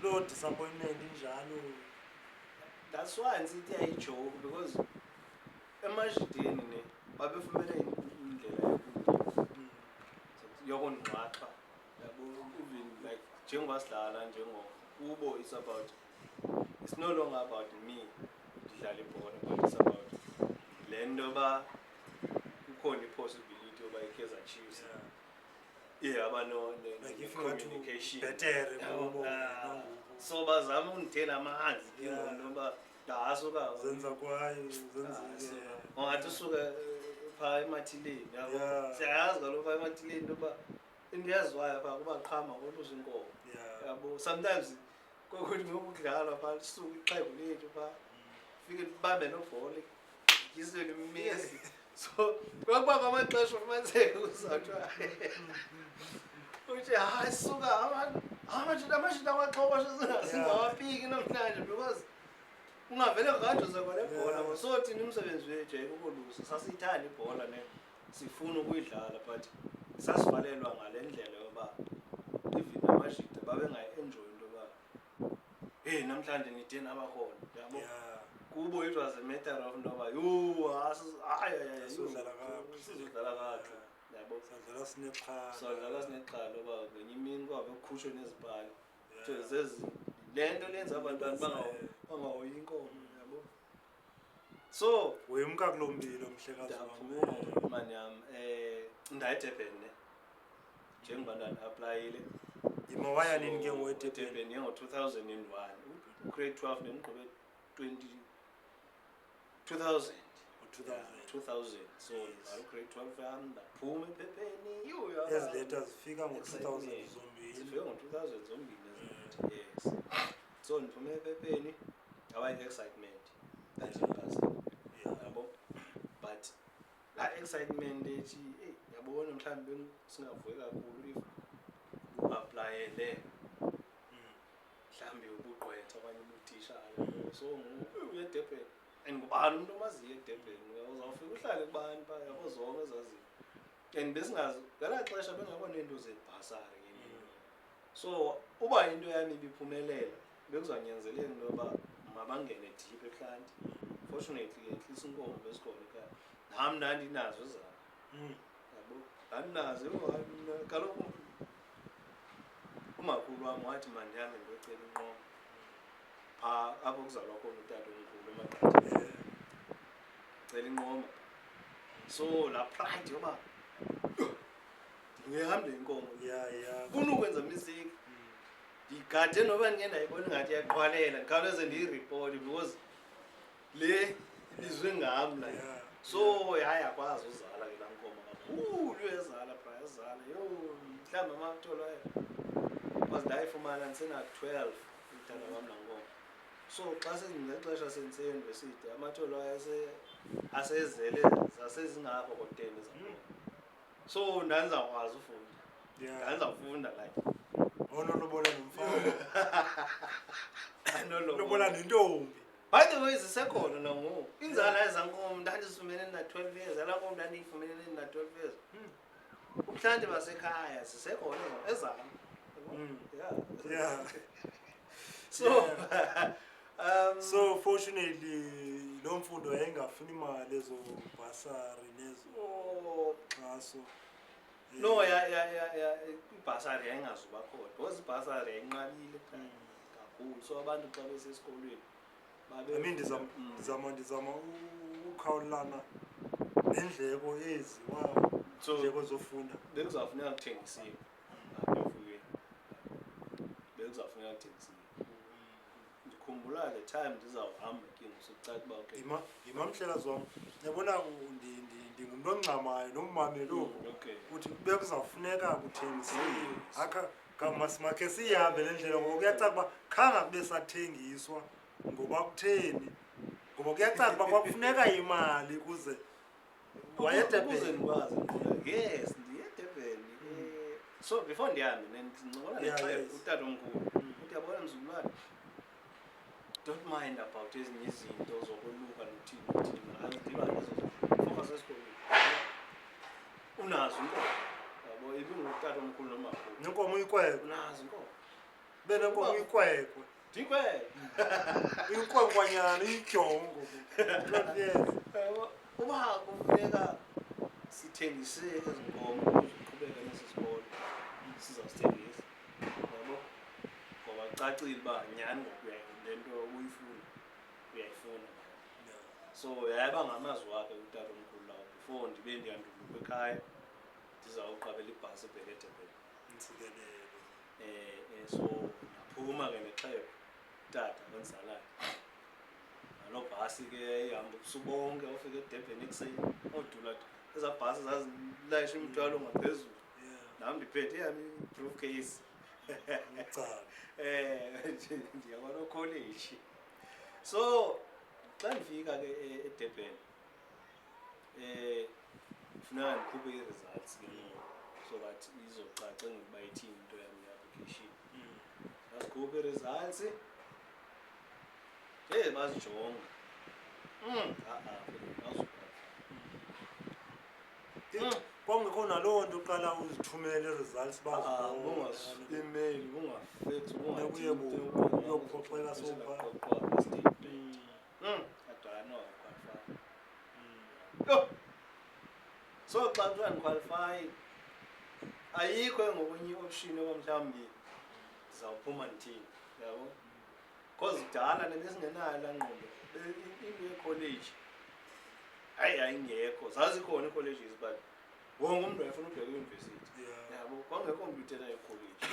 lo disappointment injalo? That's why ngithi ayijoke, because emajideni ne babefumene indlela yokunqaqa yabo, even like njengoba sidlala njengokubo, it's no longer about me ngidlala ibhola, but it's about le nto ba kukhona i-possibility yoba i-Kaizer Chiefs communication better. So bazama ungithela amanzi ke ngoba ba asuka zenza kwayo ungathi usuka pha emathileni yabo. Siyayazi kaloku pha emathileni intoba indiyaziwayo pha kuba qhama koluza inkomo yabo. Sometimes kokuthi ngokudlala pha suka ixhego lethu pha fike babe nobhola yiswe lemesi. So kwakuba ngamaxesha ufumaniseke uzawuthwa uthi hayi suka amashita kwaxhoba singawapiki namhlanje, because ungavele ngajuze kwale bhola. So thina umsebenzi wethu yayikukolusa, sasiyithanda ibhola ne sifuna ukuyidlala, but sasivalelwa ngale ndlela yoba even amashita babengayi-enjoy into yoba namhlanje nideni abakhona yabo. Kubo it was a matter of ntoba sizodlala kahle yabo, sadlala sinexhala yoba ngenye imini kwabe kukhutshwe nezipali le nto lenza abantwana bangahoyi inkomo yabo. So wemka kulombilo mhlekazi wami mani yam ndayiDurban ne njengoba ndandiaplayile imawaya nini ke ngoeDurban ngo-2001 grade 12 nendigqibe 2000. So grade 12 yam ndaphuma ephepheni ezi leta zifika ngo-2000 zombini. Zifika ngo-2000 zombini ezi. Yes. So ndiphume ephepheni yaba yi-excitement ndandibhasile yabo, but laa excitement ethi yabona mhlawumbi singavuyi kakhulu if uaplayele mhlawumbi ubugqwetha okanye ubutitshala. So uyeDurban and ngubani umuntu omaziyo eDurban, uzawufika uhlale kubani pha yabo, zonke ezaziyo. And besingazi ngalaa xesha bengekho neento zebhasari ngenini. So uba into yami ibiphumelela bekuzawunyanzeleka into yoba mabangene deep ebuhlanti. Fortunately entlisa inkomo besikhona ekhaya nam ndandinazo ezam yabo, ndandinazo kaloku umakhulu wam wathi mandihambe ndiyocela inqoma phaa apho kuzalwa khona utata omkhulu eMagqatheni, cela inqoma. So laa pride yoba ndingehambile inkomo funa ukwenza mistake ndigade noba ndike ndayibona ingathi iyaqhwalela ndikhawuleze ndiyiripoti because le izwe ngam la. So yakwazi uzala ke laa nkomo kakhulu, yazala bra, yazala mhlawumbi amatholo ayo because ndayifumana ndisena-12 umntana wam laa nkomo. So xa ngexesha sendiseyunivesithi amatholo ayo asezele zasezingapha ko-10 ezakhona. So ndandizawukwazi ufunda, ndandizawufunda like lobola nomfana lobola nentombi. By the way zisekhona nangoku inzala ezankomo ndandizifumene na-12 years, alaa nkomo ndandiyifumene na-12 years. Ubuhlanti basekhaya zisekhona ezam. So fortunately loo mfundo yayingafuni imali ezo bhasari nezo xaso. No ibhasari yayingazuba khona because ibhasari yayinqabile kakhulu. So abantu xa besesikolweni ndizama ukhawulana neendleko ezi iindleko zofunda. Bekuzawufuneka kuthengisiwe emfuyweni, bekuzawufuneka kuthengisiwe. Ndikhumbula the time ndizawuhamba ke sokucaca uba okay imamhlekazi wam yabona ndingumntu ongxamayo nommameli oku uthi kube kuzawufuneka kuthengisiwe makhe siyihambe le ndlela ngoba kuyacaca uba khange kube sathengiswa ngoba kutheni ngoba kuyacaca uba kwakufuneka imali ukuze wayedebheni yes ndiye Durban so before ndihambe ndincokola nexhego utatomkhulu uthi yabona mzukulwane don't mind about ezinye izinto zokoluka nothini ndiba nazo focus esikolweni unazo inkomo yabo ibingutatomkhulu nomakhulu nenkomo uyikwekwe unazo inkomo benenkomo uyikwekwe ndikwekwe inkwenkwanyana iyijongo uba kufuneka sithengise ezi nkomo ukuqhubeka nesi sikolo sizawusithengisa yabo ngoba cacile uba nyhani ngoku le nto uyayifuna so yayaba ngamazwi wakhe utatomkhulu lawo before ndibe ndiyanduluka ekhaya ndizawuqabela ibhasi ebheke eDurban so naphuma ke nexhego utata onzalayo naloo bhasi ke ihamba ubusuku bonke ofika eDurban ekuseni odula ezaa bhasi zazilayisha imithwalo ngaphezulu nam ndiphethe yami i-briefcase ndiyakwana okholeji so xa ndifika ke eDurban funeka ndikhuphe ii-results ke so that izocaca ngokuba ithini into yam ye-application ndazikhupha ii-results bazijonga kwangekho naloo nto uqala uzithumele ii-results email ungafex uyophoxeka so xa kuthiwa ndikhwalifayi ayikho ngokwenye i-option yoba mhlawumbi ndizawuphuma ndithini yabo because kudala nesingenayo laa ngqondo into yekholeji hayi ayingekho zazikhona ii-colleges but wonke umntu wayefuna ubheka eyunivesithi yabo kwangekho mntu uthetha ekholeji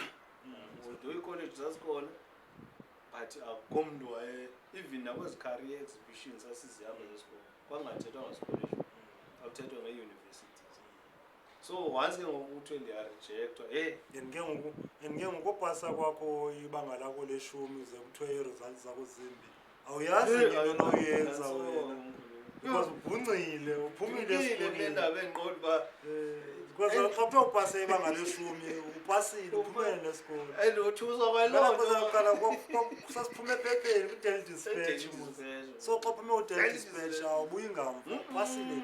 although iikholeji zazikhona but akukho mntu even nakwezi career exhibitions asizihamba zesikolo kwangathethwa ngasikholeji akuthethwa ngeeyunivesithi so once ke ngoku kuthiwe ndiyarejectwa and ke ngoku upasa kwakho ibanga lakho leshumi ze kuthiwe ii-results zakho zimbi awuyazi into onoyenza wena because ubhuncile uphumile esikolweni uba because xa kuthiwa upase ibanga leshumi upasile uphumele nesikolo and uthuswa kwaloo nto sasiphume ephepheni kwi-daily dispatch so xa uphume u-daily dispatch awubuyi ngamva upasile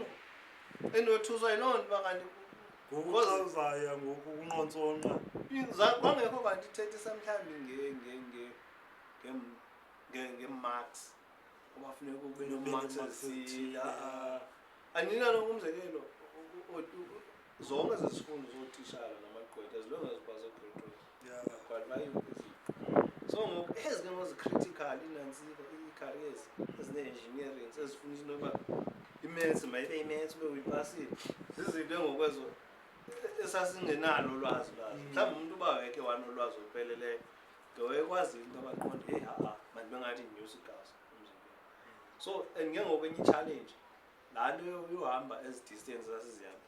endothuswa yiloo nto uba kanti ngoku xa uzaya ngoku unqontsonqa kwangekho kanti ithethisa mhlawumbi nge-marks uba funeka ube no-marks ezithile andinalo umzekelo zonke ezi zifundo zootitshala namagqwetha as long as uphase grade 12 qualify so ngoku ezi ke ngozi-critical inantsika ii-careers ezine-engineering ezifuna into yoba i-maths mayibe i-maths ube uyipasile zizinto engokwezo esasingenalo ulwazi lwazo mhlawumbi umuntu uba weke wanolwazi olupheleleyo ngewekwazi into abaqonde mandibe ngathi musicals so and ke ngokwenye i-challenge laa nto yohamba ezi distance zasizihamba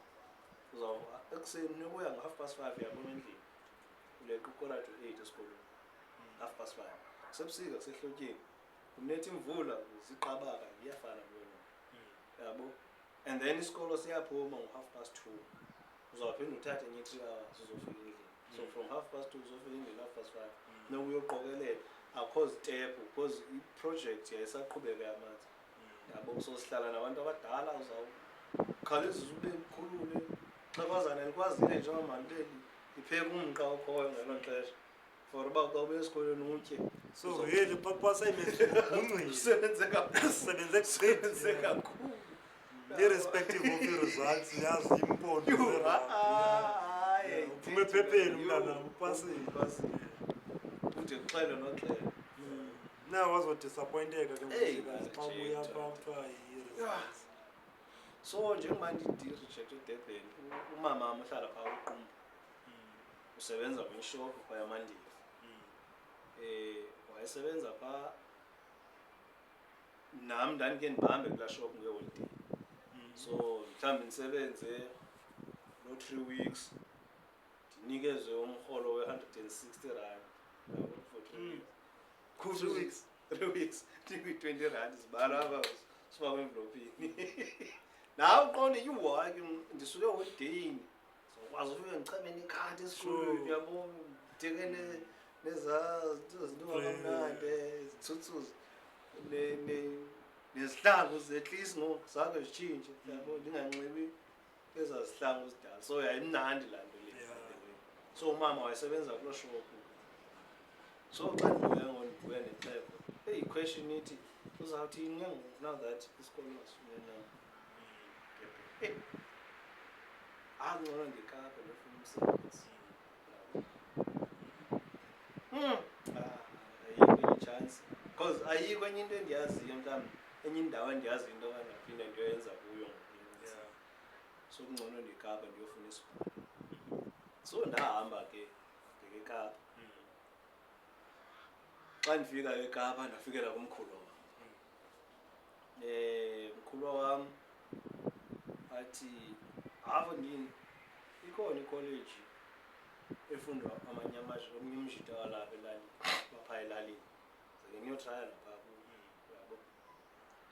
ekuseni unokuya ngo-5:30 yapha endlini uleqa 7:45 esikolweni 5:30 kusebusika kusehlotyeni kunetha imvula ziqabaka iyafana lona yabo and then isikolo siyaphuma ngo-2:30 uzawuphinda uthathe enye 3 hours uzofika endlini so from 2:30 uzofika endlini 5:30 nokuyoqokelela akho zitepu because iproject yayisaqhubeka yamanzi yabo so sihlala nabantu abadala uzawukhalezisa ube mkhulule xakwazana nikwazile nje amandeli ipheka umqa okhoyo ngaloo xesha for uba xa ube esikolweni utye so really usebenze kakhulu irrespective of i-results yazi impondo uphume ephepheni umntanam upasile ude kuxele noxele na wazodisappointeka ke xa ubuya pha kuthiwa yi-results so njengoba ndirejecte eDurban umama wam uhlala phaa uqumbu usebenza kwishop kwayamandiva wayesebenza phaa nami ndanike ndihambe kulaa shop ngeholiday. So mhlawumbi ndisebenze no 3 weeks ndinikezwe umrholo we-160 rand for 3 weeks. 2 weeks. 3 weeks ndikwi-20 rand zibala apha sifakwe envelopini. Nawe uqonde yi-why ndisuke eholideyini zokwazi ufike ndichame nekhadi esikolweni uyabona ndithenge nezaa zinto kamnandi zitsutsuzi nezihlangu at least ngoku zange zitshintshe yabo ndinganxibi ezaa zihlangu zidala. So yayimnandi laa nto le. So umama wayesebenza kuloo shop. So xa ndibuya ndibuya nentleko iquestion ithi uzawuthini ke ngoku now that isikolo asifunyenanga. Angcono ndikapha ndifuna umsebenzi. Ayikho enye chance because ayikho enye into endiyaziyo mhlawumbi enye indawo endiyaziyo into yoba ndingaphinde ndiyoyenza kuyo ngoku. So kungcono ndikapha ndiyofuna isibhuku. So ndahamba ke eKapa. Xa ndifika eKapa ndafikela kumkhulu wam. Mkhulu wam athi apho ndini ikhona ikholeji efundwa omnye umjita walapha elalini baphaa elalini zake niyotraya naphaa yabo.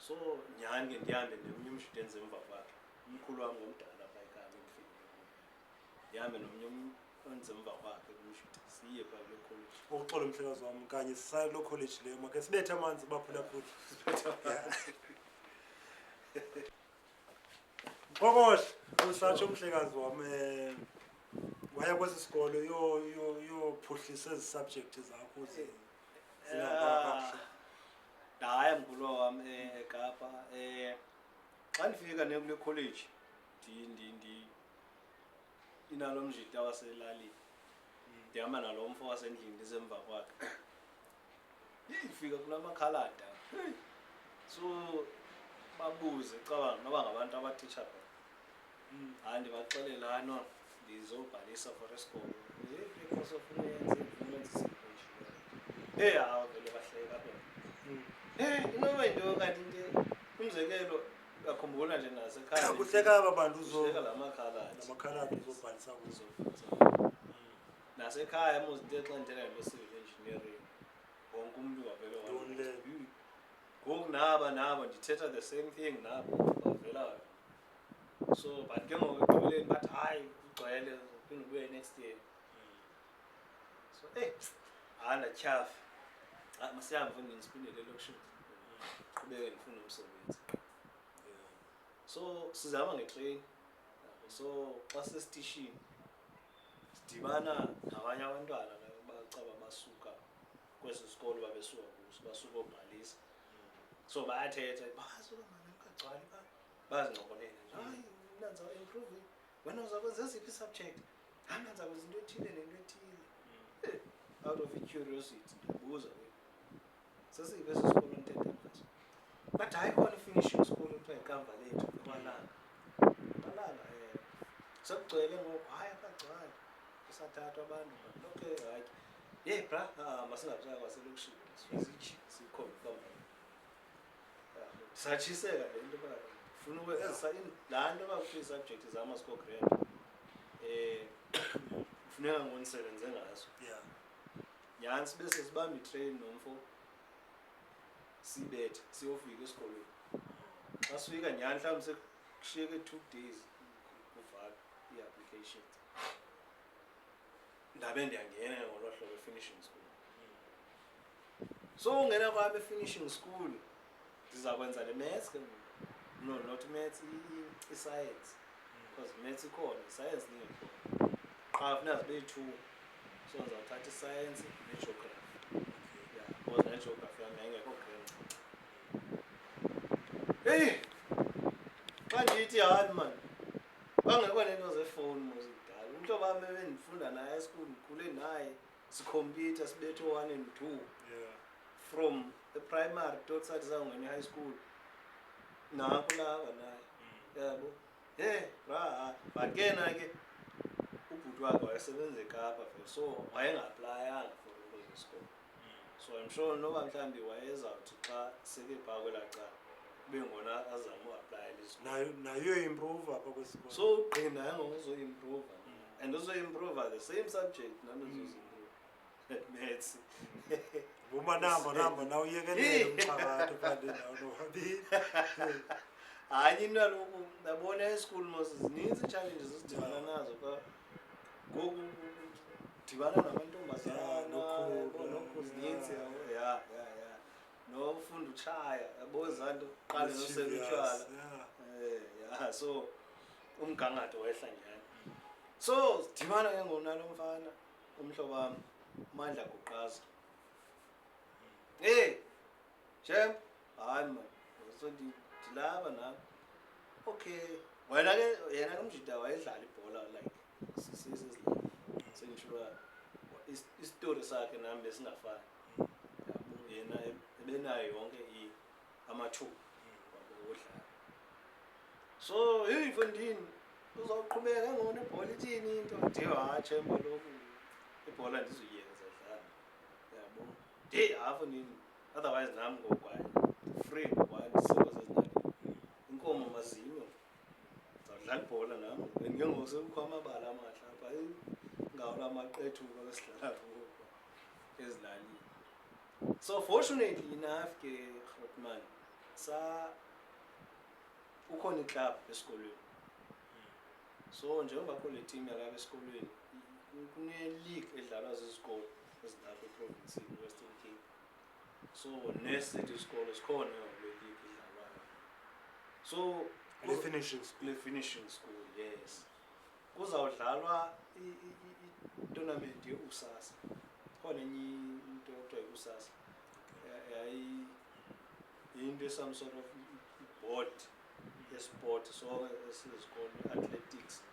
So nyhani ke ndihambe nomnye umjita enze emva kwakhe. Umkhulu wam ngomdala apha eKapa endifike ndihambe nomnye enze emva kwakhe umjita siye phaa kule kholeji. Ukuxola mhlekazi wam kanye sisaye kuloo college leyo make sibethe amanzi baphulaphula. Ngokohle usatsho umhlekazi wam waya kwesi sikolo yophuhlisa ezi subject zakho zingapha. Hayi mkhulu wam eKapa xa ndifika nekule college inalo mjita waselalini ndihamba nalo mfo wasendlini ndisemva kwakhe. Ndifika kula makhalada so babuze cabanga noba ngabantu abatitsha pha. Hayi ndibaxelela no ndizobhalisa for isikolo. Because ofuna uyenze i-engineering. Vele bahleka phela. Inoba yinto kanti into umzekelo uyakhumbula nje nasekhaya kuhleka aba bantu uhleka la makhaladi uzobhalisa kuzo. Nasekhaya muzinto xa ndithetha ngento civil engineering wonke umntu wavele ngoku naba ndithetha the same thing nabo bavela. So but ke ngoku ekugqibeleni bathi hayi ugcwele uphinde ubuye next year. So ndatyhafa masihambe mfundini siphindele elokishini qhubeke ndifune umsebenzi. So sizahamba ngetrain. So xa sesitishini sidibana nabanye abantwana bacaba basuka kwesi sikolo babesuka kuso basuka obhalisa. So bayathetha basuka manje kagcwali bazincokolela nje hayi mina ndiza improve wena uzakwenza eziphi subject hamba ndizakwenza into ethile nento ethile. Out of curiosity ndibuza sesiphi esi sikolo nthetha ngaso but hayi khona i-finishing school kuthiwa ikamva lethu emalanga sekugcwele ngoku hayi akagcwali kusathathwa abantu okay right bra masingabuzanga kwaselokishini sifike sikhombe ikamva satshiseka le nto uba funa laa nto uba kuthiwa ii-subject zama-score grade kufuneka ngonisebenze ngazo. Nyhani sibe sesibamba itrain nomfo sibethe siyofika esikolweni. Xa sifika nyhani mhlawumbi sekushiyeke 2 days kuvala ii-applications. Ndabe ndiyangena ngolo hlobo e-finishing school. So ungena kwami e-finishing school ndiza kwenza le maths ke no not maths i-science because maths ikhona i-science ningekho qha funeka zibe 2. So ndizawuthatha i-science ne-geography. Because ne-geography yam yayingekho grade. Xa ndithi hayi mani bangekho nento zeefowuni mozidala umhlobo wam ebendifunda naye esikhulu ndikhule naye sikhompyutha sibethe 1 and 2 from e-primary tot sathi sawungena e-high school nakulapha naye yabo but ke na ke ubhuti wakhe wayesebenza eKapa so wayenga-aplayanga for isikolo. So I'm sure noba mhlambi wayezawuthi xa seke phaa kwelaa cala kube ngona azama uapply list nayo improve apha kwesikolo. so ugqina yangokuzoimprove and uzoimprove the same subject nandozoimprove maths namba nawe uyekelele umxakatho phande nawo nohabini. hayi into yaloku ndabona eschool mos zininzi ii-challenges esidibana nazo phaa ngoku dibana namantombazana nokho zininzi ya nofunda utshaya yabo zanto kuqale nosela utshwala ya so umgangatho wehla njani so sidibana ke ngonalo mfana umhlobo wami Mandla Guqaza champ hayi man so dilaba nami okay wena ke yena kumjida wayedlala ibhola like sisizilapha sengishuka istory sakhe nami besingafani yabo yena ebenayo yonke amathuba wabodlala so mfondini uzawuqhubeka ngone ibhola ithini into ndiwa champ lokhu ibhola ndizoyenza dlala yabo hafu nini otherwise nami ngokwaye free ngokwaye ndisebenza ezinto inkomo mazimo zawudlala ibhola nami ngengose ukhoma amabala amahle apha ngawula amaqethuka esidlala kuwo ezilalini so fortunately enough ke Grootman ukhona iclub esikolweni so njengoba kule team yalapha esikolweni kune-league edlalwa zizikolo ezilapha eprovinsini Western Cape so nesethu isikolo sikhona le league edlalwayo so finishing school yes kuzawudlalwa i-tournament ye-USASA khona enye into ekuthiwa yi-USASA yinto some sort of board ye-sport so esizikolo athletics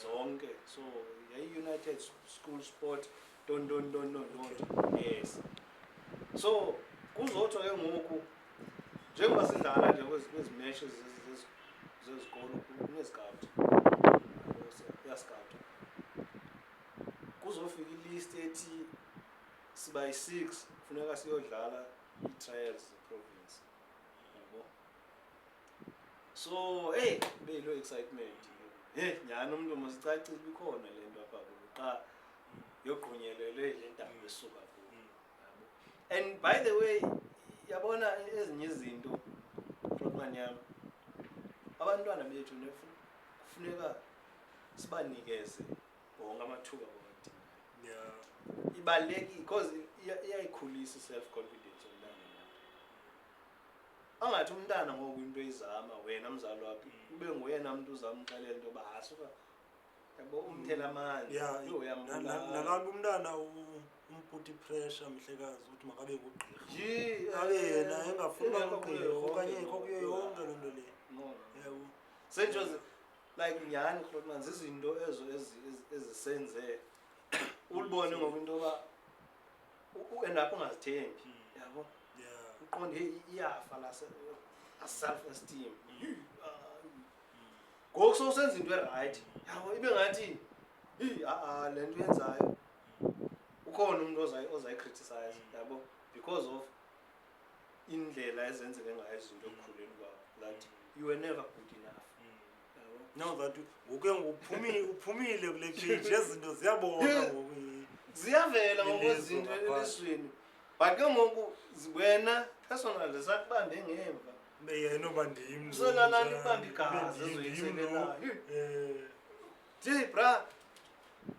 zonke so yayi-United School Sport don yes so kuzothwa ke ngoku njengoba sidlala nje kwezi matches zezikolo kune-scout ya-scout kuzofika ilist ethi siba yi-6 kufuneka siyodlala i-trials ze-province yabo so beyilo excitement nyhani umuntu masicacile ikhona le nto apha xa yogqunyelelwe le ndaba esuka kuyo yabo and by the way yabona ezinye izinto Grootman yami abantwana bethu kufuneka sibanikeze wonke amathuba abadingayo ibalulekile because iyayikhulisa i-self confidence yomntana angathi umntana ngoku into izama wena mzali wakhe ube nguyena muntu uzamxelela into yoba hasuka yabo umthela amanzi nalapho umntana umputi pressure mhlekazi ukuthi makabe ngugqirha abe yena engafuni ukugqirha okanye kuyo yonke loo nto le yabo sentsho like nyhani Grootman zizinto ezo ezisenze ulibone ngoku into yoba uendapha ungazithembi yabo uqonde iyafa la self esteem ngoku sowusenza into erayithi yabo ibe ngathi le nto yenzayo ukhona umuntu ozayi-criticize yabo because of indlela ezenzeke ngayo izinto ekukhuleni kwabo that you were never good enough now that uphumile kule page ezinto ziyabona ngoku ziyavela ngokwezinto elesweni but ke ngoku wena personally sakubambe ngemva yena oba ndim sonalala ibambe igazi ezoyisekelayo bra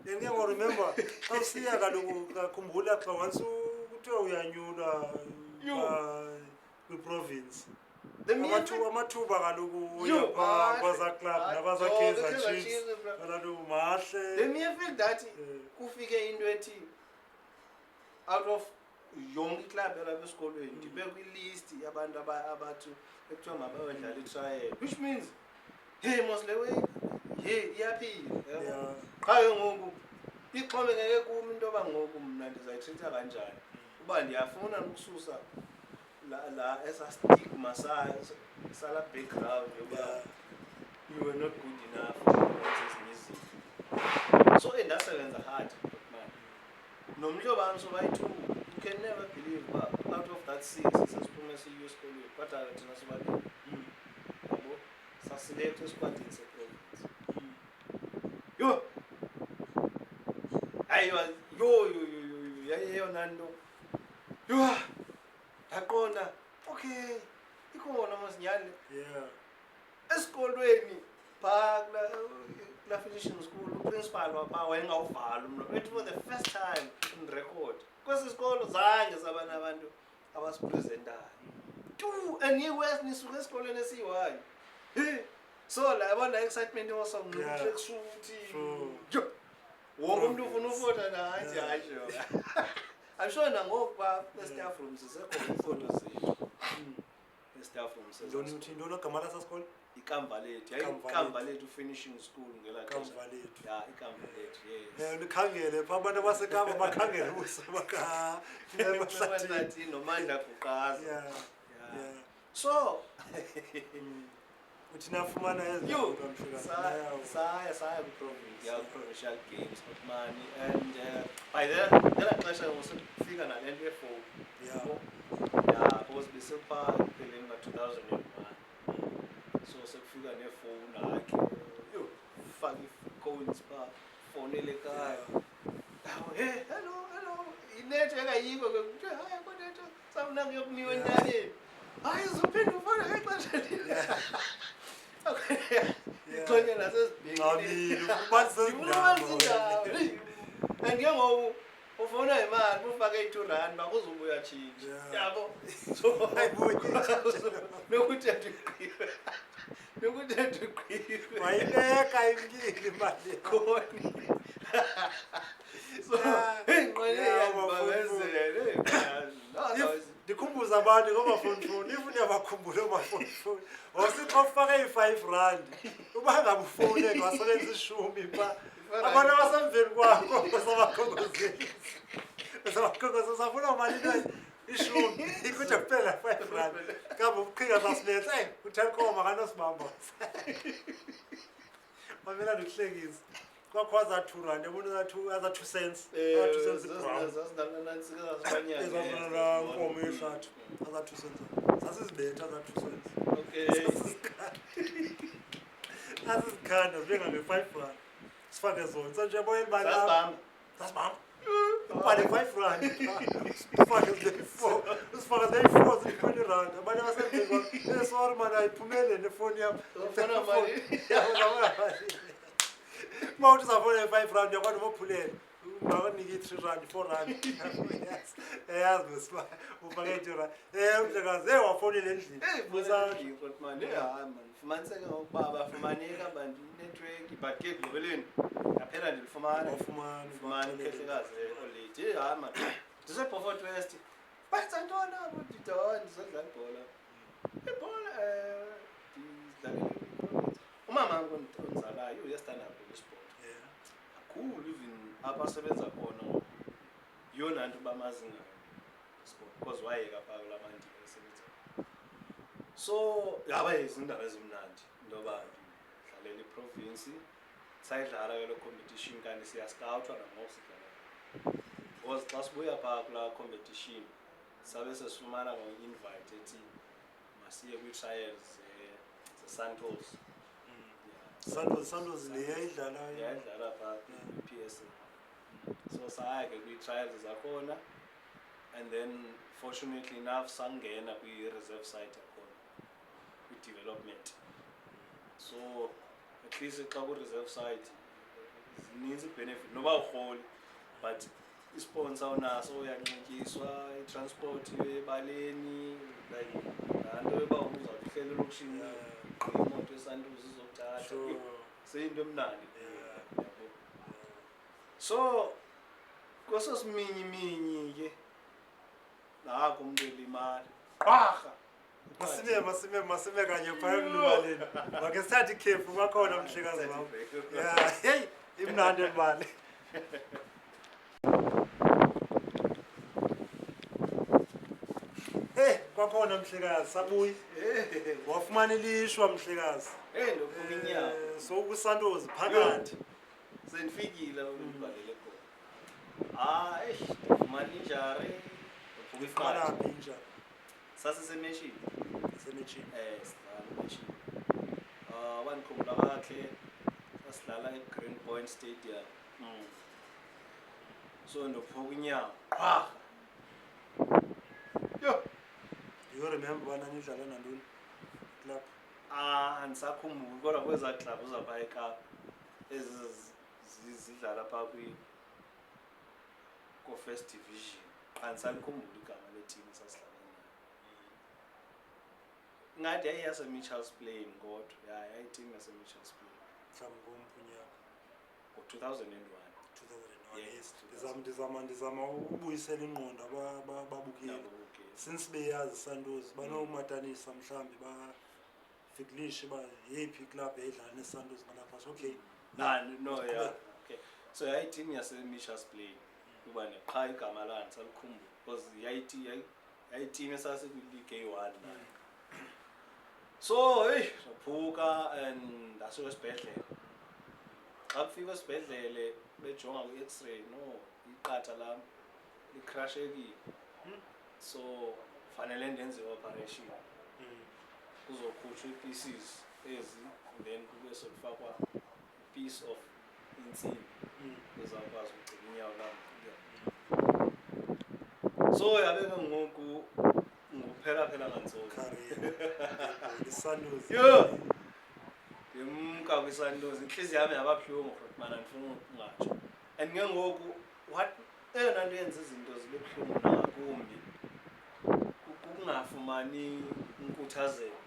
and ke remember xa usiya kaloku kakhumbula xa once kuthiwa uyanyula kwi-province amathuba kaloku uyapha kwaza club nabaza Kaizer Chiefs kaloku mahle the mere fact that kufike into ethi out of yonke iclub yalapha esikolweni ndibe kwilist yabantu abathu ekuthiwa mabayodlala i-trial which means mos le way iyaphila qha ke ngoku ixhomekeke kumi into yoba ngoku mna ndizayitreatha kanjani uba ndiyafuna ukususa la esa stigma sala background yoba you were not good enough ezinye izinto so endasebenza hard man nomhlobo wami sobayi-2 you can never believe uba out of that 6 sesiphume siyiyo esikolweni kodwa thina sobabili yabo saselect esikwandini seprovince yo ayiwa yo yayeyona nto yo yaqonda okay ikhona masinyane esikolweni phaa kula finishing school uprincipal wapha wayengawuvala umntu it was the first time in record kwesi sikolo zange saba nabantu abasipresentayo and yiwest nisuke esikolweni esiyi-1 so la yabona excitement wasongxukuthi wonke umuntu ufuna ufota nathi hasho I'm sure nangoku e-staff room sisekhona ifoto zethu e-staff room ntoni ogama lasasikolo ikamva lethu yayikamva lethu finishing school ngela xesha ya ikamva lethu yes nikhangele pha abantu abasekapa bakhangele usabahlathi nomandla kuqaza so uthi nafumana saya ku-provincial games mani and by then ngela xesha usefika nale nto yefowuni because besephaa ekupheleni ka-2001 so sekufika nefowuni akhe yo faka i-codes phaa fowunele ekhaya hey hello inethi engayikho ke hayi konetho sawuna kuyokumiwa entabeni hayi uzophinde ufone ngexesha ixonye nasesibhekile angengoku ufuna imali ufake i-2 bakuzuba uyatshintsha yabo nokuthetha uqhiwe wayileka imkile imali khoni so nqwele yababezele ndikhumbuza abantu ngomafoni if uyabakhumbula omafoni wasixa ufake i-R5 uba ngabe ufowuneke wasebenzisa 10 pha abantu abasemveni kwakho sabakhongoza safuna mali i-10 ikuthi kuphela R5 kambe ubuqhinga sasiletha uTelkom akanosibamba mamela ndikuhlekisa kwakhwaza R2 yabona aza 2 cents ezazana nkomo yeshathu aza 2 cents sasizibetha aza 2 cents asizikhanda zibenga nge-R5 sifake zona so nje boyeni balapha sasibamba ubhale R5 usifake zileyi-4 ziyi-R20 abantu abasemveni sorry mani ayiphumele nefoni yam uma uthi uzafona i-R5 uyakwazi umophulele unganika i-R3 i-4 yazi besiba ufake i-2 umhlekazi wafonile endlini fumaniseke ngokuba bafumaneka abantu inetwork but ke ekugqibeleni ngaphela ndilifumana ikhehlekazi olate hayi mani ndisebhofort west basantona ndidodwa ndizodlala ibhola umama ondizalayo uyastandard kwesport kakhulu even abasebenza khona yona nto bamazi ngayo sport because wayeka phaa kula mandini esebenza so yaba izindaba ezimnandi ndoba dlalela iprovince sayidlala kelo competition kanti siyascoutwa nangokusidlala because xa sibuya phaa kula competition sabe sesifumana ngo-invite ethi masiye kwi-trials ze-Santos Santos yayidlala phaa kwi-PSA so saya ke kwi-trials zakhona and then fortunately enough sangena kwi-reserve site yakhona kwi-development so at least xa ku-reserve site zininzi benefit noba urholi but isponsor unaso uyanxityiswa i-transport ebaleni like laa nto yoba uzawuhlela elokishini imoto eSantos izokuthatha seyinto emnandi yabo so kweso siminyi ke nako umntu elimali qwarha masime kanye phaya emlubaleni make sithathe ikhefu bakhona mhlekazi wam heyi imnandi emali kwakhona mhlekazi sabuyi wafumana ilishwa mhlekazi ndophuma inyama so kuSantos phakathi sendifikile ulibhalele khona hayi ndifumana injari ukufika pinja sasesemeshini semechini sidlala imeshini wanikhumbula kahle sasidlala eGreen Point Stadium so ndophuka unyawo qha yo you remember bana nidlala nantoni club andisakhumbuli kodwa kweza club uzapha eKapa zidlala phaa ko-first division andisalikhumbula igama leteam sasidlala nayo ngathi yayiyase-Mitchells Plain kodwa yayiteam yase-Mitchells Plain mhlawumbi ngompunyaka ngo-2001 yes ndizama ubuyisela ingqondo babukeli since beyazi Santos banomatanisa mhlawumbi bafiklishe ba yephi club yayidlala neSantos ngalapha okay no yeah okay so yayiteam yase-Mitchells Plain kuba neqha igama layo andisalikhumbula because yayiteam esasekuleague A1 nayo so saphuka and ndasuka esibhedlele xa kufika esibhedlele bejonga ku-x-ray no iqatha lami licrashekile so fanele ndenze operation kuzokhutshwa ii-pieces ezi then kube sokufakwa piece of insimbi ezawukwazi ukugcina inyawo lami so yabe ke ngoku nguphela ngantsomi iSantos yo ndimka kwiSantos inhliziyo yami yababuhlungu mana ndifuna ungatsho and ke ngoku eyona nto yenza izinto zibe buhlungu nangakumbi ukungafumani inkuthazelo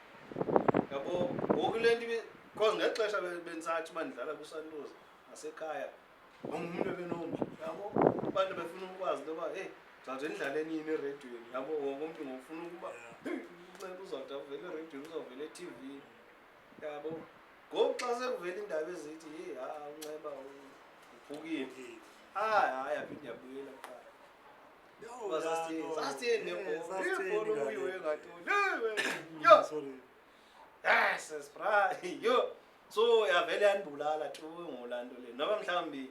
yabo ngoku le nto because ngexesha bendisathi uba ndidlala kwiSantos nasekhaya wonke umuntu ebenomdla yabo abantu befuna ukwazi into yoba zawuthi ndidlale nini erediyweni yabo wonke umntu ngokufuna ukuba uNceba uzawuthi avele erediyweni uzawuvela eTV yabo ngoku xa sekuvela indaba ezithi uNceba uphukile hayi aphinde yabuyela kuqala sasitheni nebhola uyiwe ngatoni sorry sesibra yo so yavele yanibulala tu ngolanto le noba mhlawumbi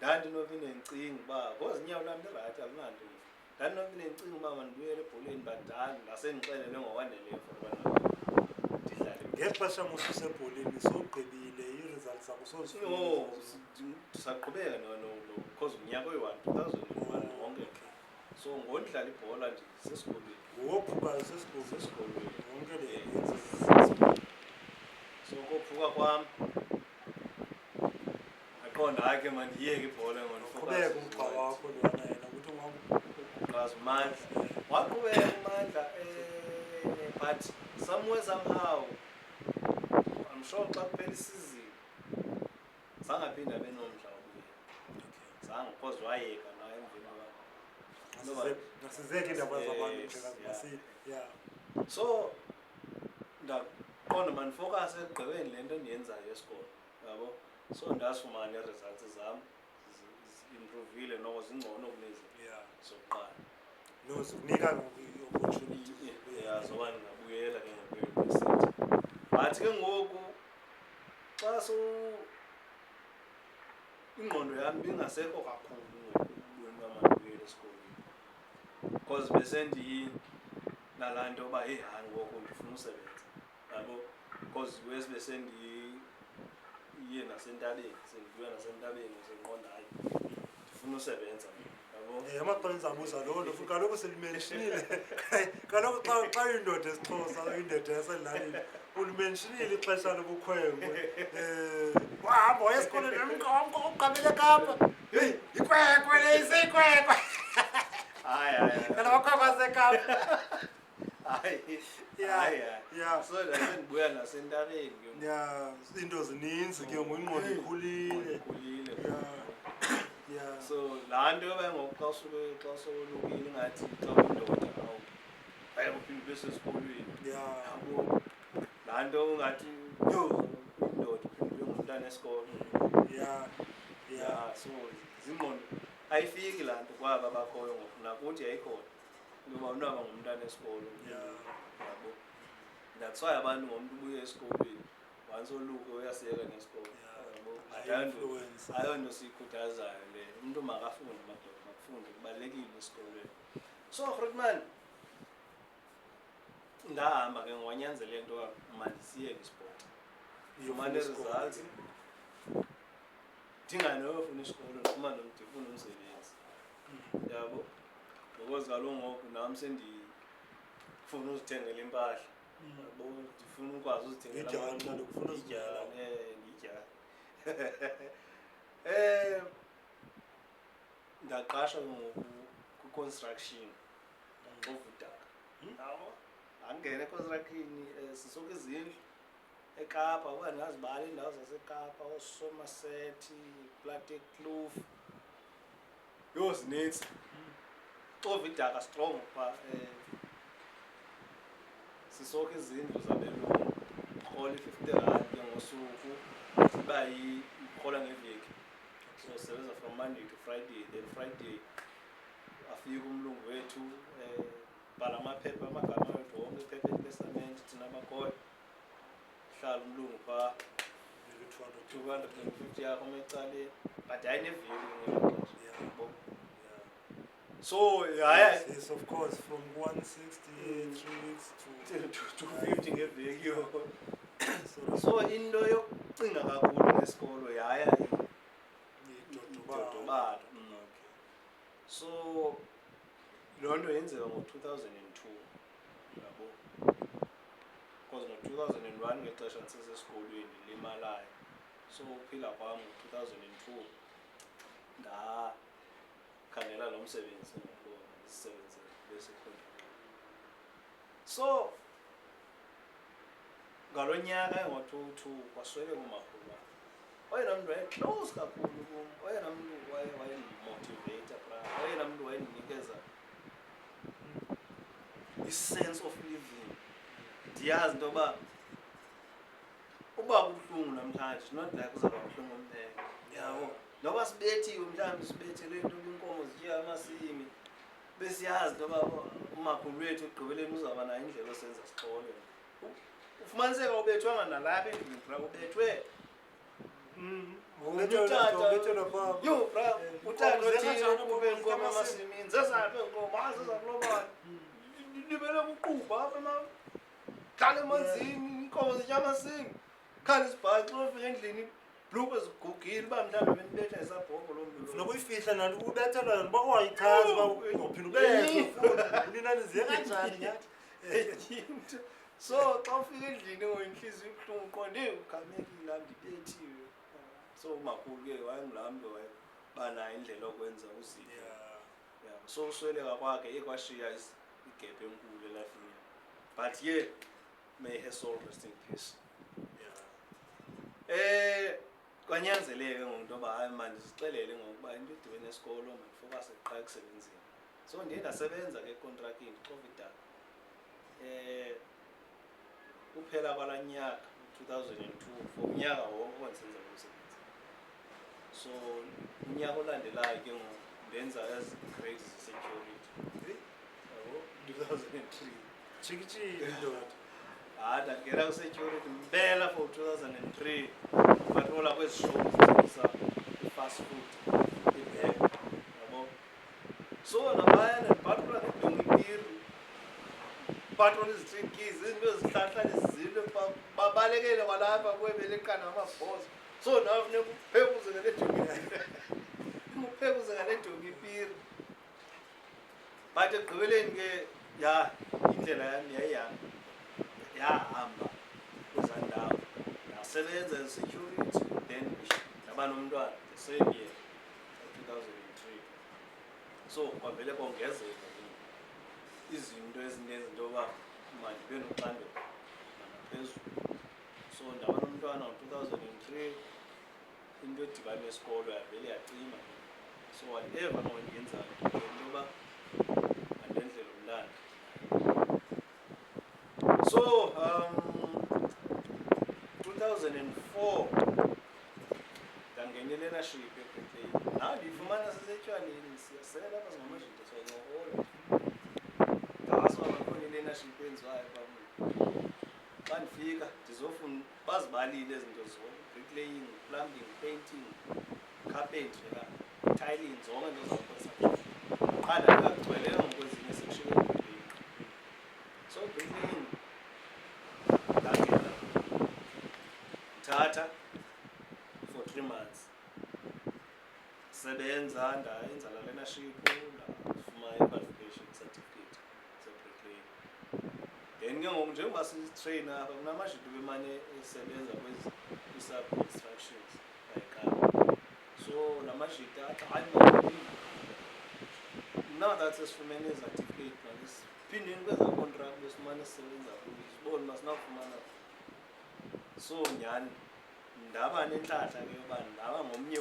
ndandinobe nencinga uba because inyawo lami lirayithi alinanto ndandinobe nencinga uba mandibuyele ebholeni but ndasenixelele ngokwaneleyo for ubana ndidlale ngexesha mususebholeni sowugqibile ii-results zakho ndisaqhubeka because unyaka oyi-2001 wonke so ngondidlala ibhola nje sesikolweni ngophuka sesikolweni wonke le so kophuka kwam aqonda hayi ke mandiyeke ibhola qhubeka umgxa wakho lwana yena ukuthi ungaquqaza uMandla waqhubeka uMandla but somewhere somehow I'm sure xa kuphela isizini zangaphinde abe nomdla wokuyeka zange because wayeka naye emveni nasizeke indaba zabantu yeah so ndaqonda mandifocus ekugqibeni le nto endiyenzayo yesikolo yabo so ndasifumana ii-results zam zi-improvile noko zingcono kunezi zokuqala no zikunika i-opportunity zoba ndingabuyela ke ngokuyunivesithi but ke ngoku xa ingqondo yami bingasekho kakhulu ngokubuyeni kwamandibuyela esikolweni because besendinalaa nto yoba hayi ngoku ndifuna usebenza yabo because wesi besendiye nasentabeni sendibuya nasentabeni sendiqonda hayi ndifuna usebenza yabo amaqela abuza loo nto kaloku selimentionile kaloku xa indoda esiXhosa indoda yasezilalini ulimentionile ixesha lobukhwenkwe wahamba waya esikolweni nomqamko uqabele eKapa ikwekwe le isekwekwe hayi kaloku asekapa yeah so ndasendibuya nasentabeni ke into zininzi ke ngoingqondo ikhulile yeah so laa nto yoba ngoku xa solukile ingathi xa uyindoda ayiphinde besesikolweni yabo laa nto ungathi uyindoda uphinde ngumntana esikolo so zingqondo ayifiki laa nto kwaba bakhoyo ngoku nakuthi ayikhona ngoba unaba ngumntana esikolo yabo that's why abantu ngomntu ubuye esikolweni once oluke uyasiyeka nesikolo yabo influence ayonto siyikhuthazayo le umuntu makafunde madoda makufunde kubalekile esikolweni so Grootman ndahamba ke ngwanyanzela into mandisiye isport ufumane results ndinganofuna isikolo ndifumane ndifuna umsebenzi yabo because kaloku ngoku nami sendifuna uzithengela impahla yabo ndifuna ukwazi uzithengela ndaqasha ngoku ku-construction ngxovudaka yabo angene construction sisoke izindlu eKapa kuba ndingazibala indawo zaseKapa oSomerset Plattekloof yozinetsi xovudaka strong pha sisoke izindlu zabelungu rhola i-R50 ke ngosuku siba yirhola ngeveki so sebenza from Monday to Friday then Friday afika umlungu wethu bhala amaphepha amagama wethu wonke iphepha letestament thina amakhoya hlala umlungu pha 250 yakho emecaleni but ayineveki ngelo so yes of course from 160 3 weeks to 250 ngeveki yo so into yokucinga kakhulu ngesikolo yaya idodobala so loo nto yenzeka ngo-2002 yabo because ngo-2001 ngexesha ndisesesikolweni limalayo so uphila kwam ngo-2002 ndakhangela lo msebenzi ndisebenzele besekhondari so ngalo nyaka engo-2002 kwasweleka umakhulu wam oyena mntu wayeclose kakhulu kum oyena mntu wayendimotivator oyena mntu wayendinikeza i-sense of living ndiyazi into yoba uba buhlungu namhlanje not like uzaba buhlungu omnene yabo noba sibethiwe mhlawumbi sibethelwe into inkomo zityiya amasimi besiyazi into yoba umakhulu wethu ekugqibeleni uzawuba nayo indlela osenza sixole ufumaniseka ubethwanga nalapha endlini bra ubethwe utata othile kube inkomo emasimini zezaphi iinkomo zezakulobani libele kuquba apha hlala emanzini iinkomo zitya amasimi khali isibhaxi ofika endlini ibhlukhwe zigugile uba mhlawumbi benibetha isabhobho loo mntu funeka uyifihla nanto ubethelwa uba ungayichazi uba uphinda ubethwe uninaniziye kanjani nyathi so xa ufika endlini ngoyinhliziyo ibuhlungu uqonde ugamekile am ndibethiwe so umakhulu ke wayengulaa mntu wayebanayo indlela yokwenza uzitya so usweleka kwakhe kwashiya igebhe enkulu elafini but ye may her soul rest in peace kwanyanzeleke ngokunto yoba hayi manje sixelele ngokuba into edibene nesikolo mandifokase kuqala ekusebenzini so ndiye ndasebenza ke ekontraktini xovudaka kuphela kwalaa nyaka 2002 for unyaka wonke wandisenza lo msebenzi so unyaka olandelayo ke ndenza as grades security yabo 2003 chikitshile ndoda ndangena kwi-security mpela for 2003 patrola kwezi shops zithengisa i-fast food ibhek yabo so nabayana ndipatrola ngedongipiri patrol izitreet keys izinto ezihlahla nezizilo babalekele kwalapha kwebeleqana amabhozo so nawe funeka uphekuze ngale dongipiri but ekugqibeleni ke indlela yami yahamba kwezaa ndawo ndasebenza as-security then ndaba nomntwana the same year 2003 so kwavele kongezeka izinto ezinezinto yoba mandibe noxanduva nangaphezulu so ndaba nomntwana ngo-2003 into edibane nesikolo yavele yacima so whatever nondiyenzayo into yoba mandendlela umntana so 2004 ndangena i-learnership eGrade nawe ndiyifumana sisetywaleni siyasela apha singamajita siyancokola ndawazi uba bakhona i-learnership enziwayo xa ndifika ndizofuna bazibalile izinto zonke, bricklaying, plumbing, painting, carpentry, tiling, zonke into za-construction. Qala ngagcweleyo ngokwezinye sekushiye bricklaying. So bricklaying ndangena thatha for 3 months sebenza ndayenza la learnership ndafumana i-qualification certificate se-bricklaying. Then ke ngoku njengoba sitrainer apha kunamajito bemane esebenza kwezi i-sub-constructions like so la majito athi now that sesifumene i-certificate masiphindeni kweza contract besimane sisebenza kuyo sibone masinafumana. So nyhani ndaba nenhlanhla ke yoba ndaba ngomnye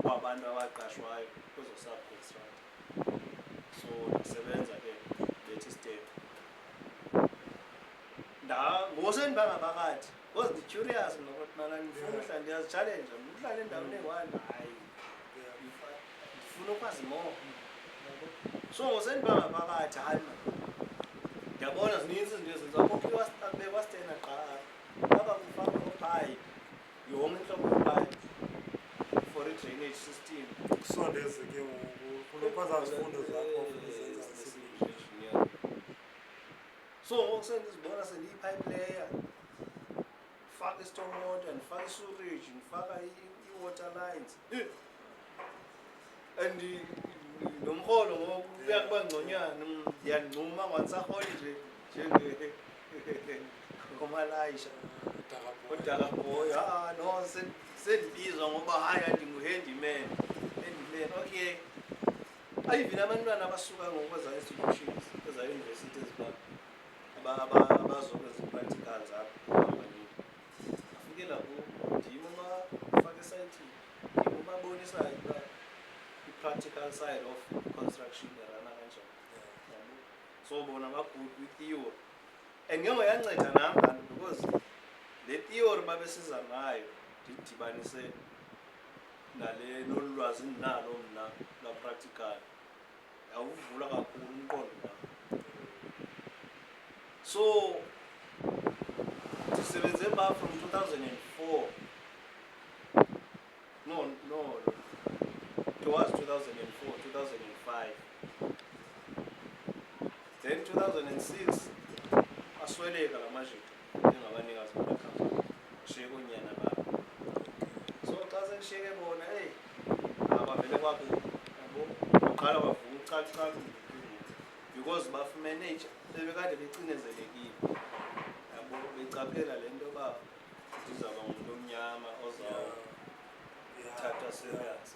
wabantu abaqashwayo kwezo subcontract. So ndasebenza ke bethi step ngosendibangaphakathi because ndi-curious nokuthi mana ndifuna uhlala ndiyazi-challenge ukuhlala endaweni eyi-one hayi ndifuna ukwazi more. So ngosendibangaphakathi hayi ndiyabona zininzi izinto ezenziwa kubekwa stena qa apha kufakwe ophayi yonke inhlobo yophayi for i-drainage system. Kusondeze ke unokwazi izifundo zakho engineer. So ngoku sendizibona sendiyi-pipe layer, ndifaka i-storm water, ndifaka i-sewerage, ndifaka i-water lines and nomrholo ngoku uyakuba ngconywana ndiyancuma nganisarholi nje ngomalayisha uDakaboy. No sendibizwa ngoba hayi andingu-handyman. Okay, even abantwana abasuka ngokweza institutions eza-university abazokwezi-practicals apho afikela ndim umafaka esayithini, ndim umabonisayo uba i-practical side of construction erana kanjani. So bona ba-good kwi-theory and ke ngoku yanceda nam kanti because le theory babesiza ngayo ndidibanise nolu lwazi ndinalo mna lwa-practical yawuvula kakhulu umqondo wam. So ndisebenze pha from 2004 towards 2004, 2005. Then 2006 asweleka la majito njengabanikazi bamakhampani ashiyeke onyana babo. So xa sengishiyeke bona abavele kwakubi yabo baqala bavuka ucalucalu because bafumene bebekade becinezelekile yabo becaphela le nto yoba ndizawuba ngumuntu omnyama ozawuthathwa serious.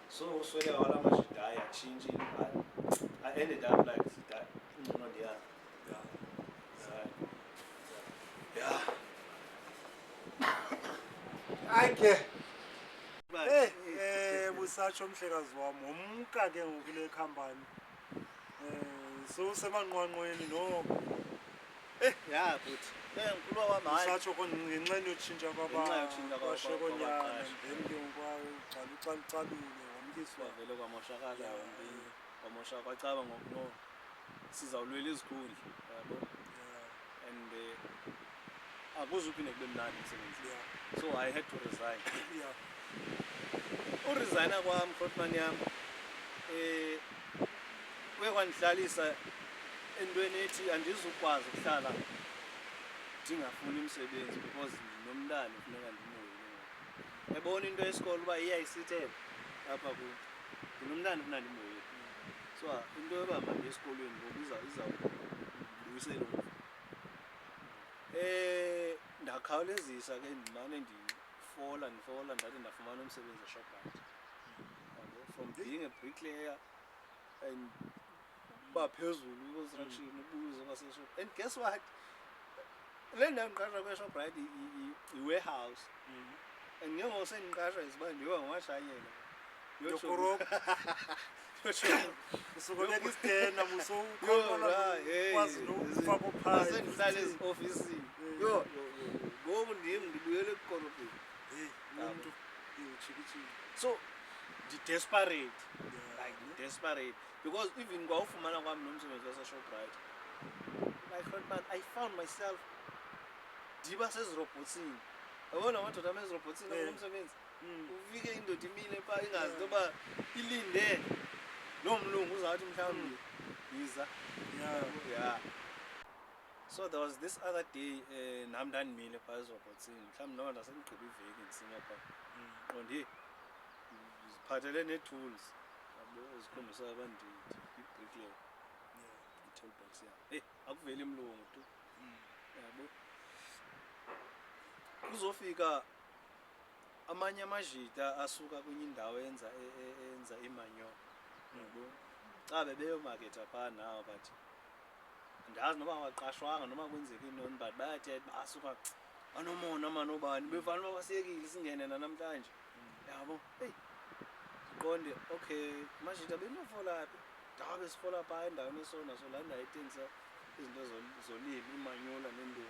So usweleka kwala majito hayi atshintshe I ended up like that ngcono ndiyana. Ayike busatsho mhlekazi wami umka ke ngoku kule khampani so semanqwanqweni no futhi ngikhuluma kwami hayi busatsho ngenxeni yotshintsha kwabashekonyana then ke ucalucalule wamkiswa vele kwamoshakala kwamosha kwacaba ngoku sizawulwela izikhundla yabo and akuzuphinde kube mnandi emsebenzini. So I had to resign. Uresigna kwami Krotman yami kuye kwandihlalisa entweni ethi andizukwazi ukuhlala ndingafuni umsebenzi because nomntana kufuneka ndimoyile. Yabona into yesikole uba iyayisithela apha kuyo ndinomntana ufuna ndimoyile. So into yoba manje esikolweni ngoku izawubuyisela umva. Ndakhawulezisa ke ndimane ndifola ndathi ndafumana umsebenzi eShoprite. From being a bricklayer and baphezulu i-construction ubuze ngaseShoprite. And guess what? Le ndawo ndiqashwa kweShoprite i-warehouse. And ke ngoku sendiqashwa isiba ndiyoba ngumashanyela usukubeka isitena musokwazi nokufaka uphayi asendihlala ezi-ofisini ngoku ndim ndibuyele ekukorobheni umuntu uchikichiki. So ndi-desperate desperate because even kwawufumana kwami nomsebenzi waseShoprite like man I found myself diba sezirobhotsini yabona amadoda amezirobhotsini akulomsebenzi ufike indoda imile pha ingazi into yoba ilinde loo mlungu uzawuthi mhlawumbi yiza yeah. So there was this other day nam ndandimile phaa ezirobhotsini mhlawumbi noba ndasendigqiba iveki ndisime phaa qonde ziphathele nee-tools yabo ezikhombisayo uba ndi-bricklayer i-toolbox yam akuveli mlungu tu yabo kuzofika amanye amajita asuka kwenye indawo enza imanyo yabo xa bebeyomaketha phaa nawo but andazi noba waqashwanga noma kwenzeka intoni but bayathetha basuka banomona manobani befana uba basiyekile singene nanamhlanje yabo ndiqonde okay amajita benofola phi ndabe sifola phaa endaweni esona so laa ndawo ethengisa izinto zolimo imanyula neentombi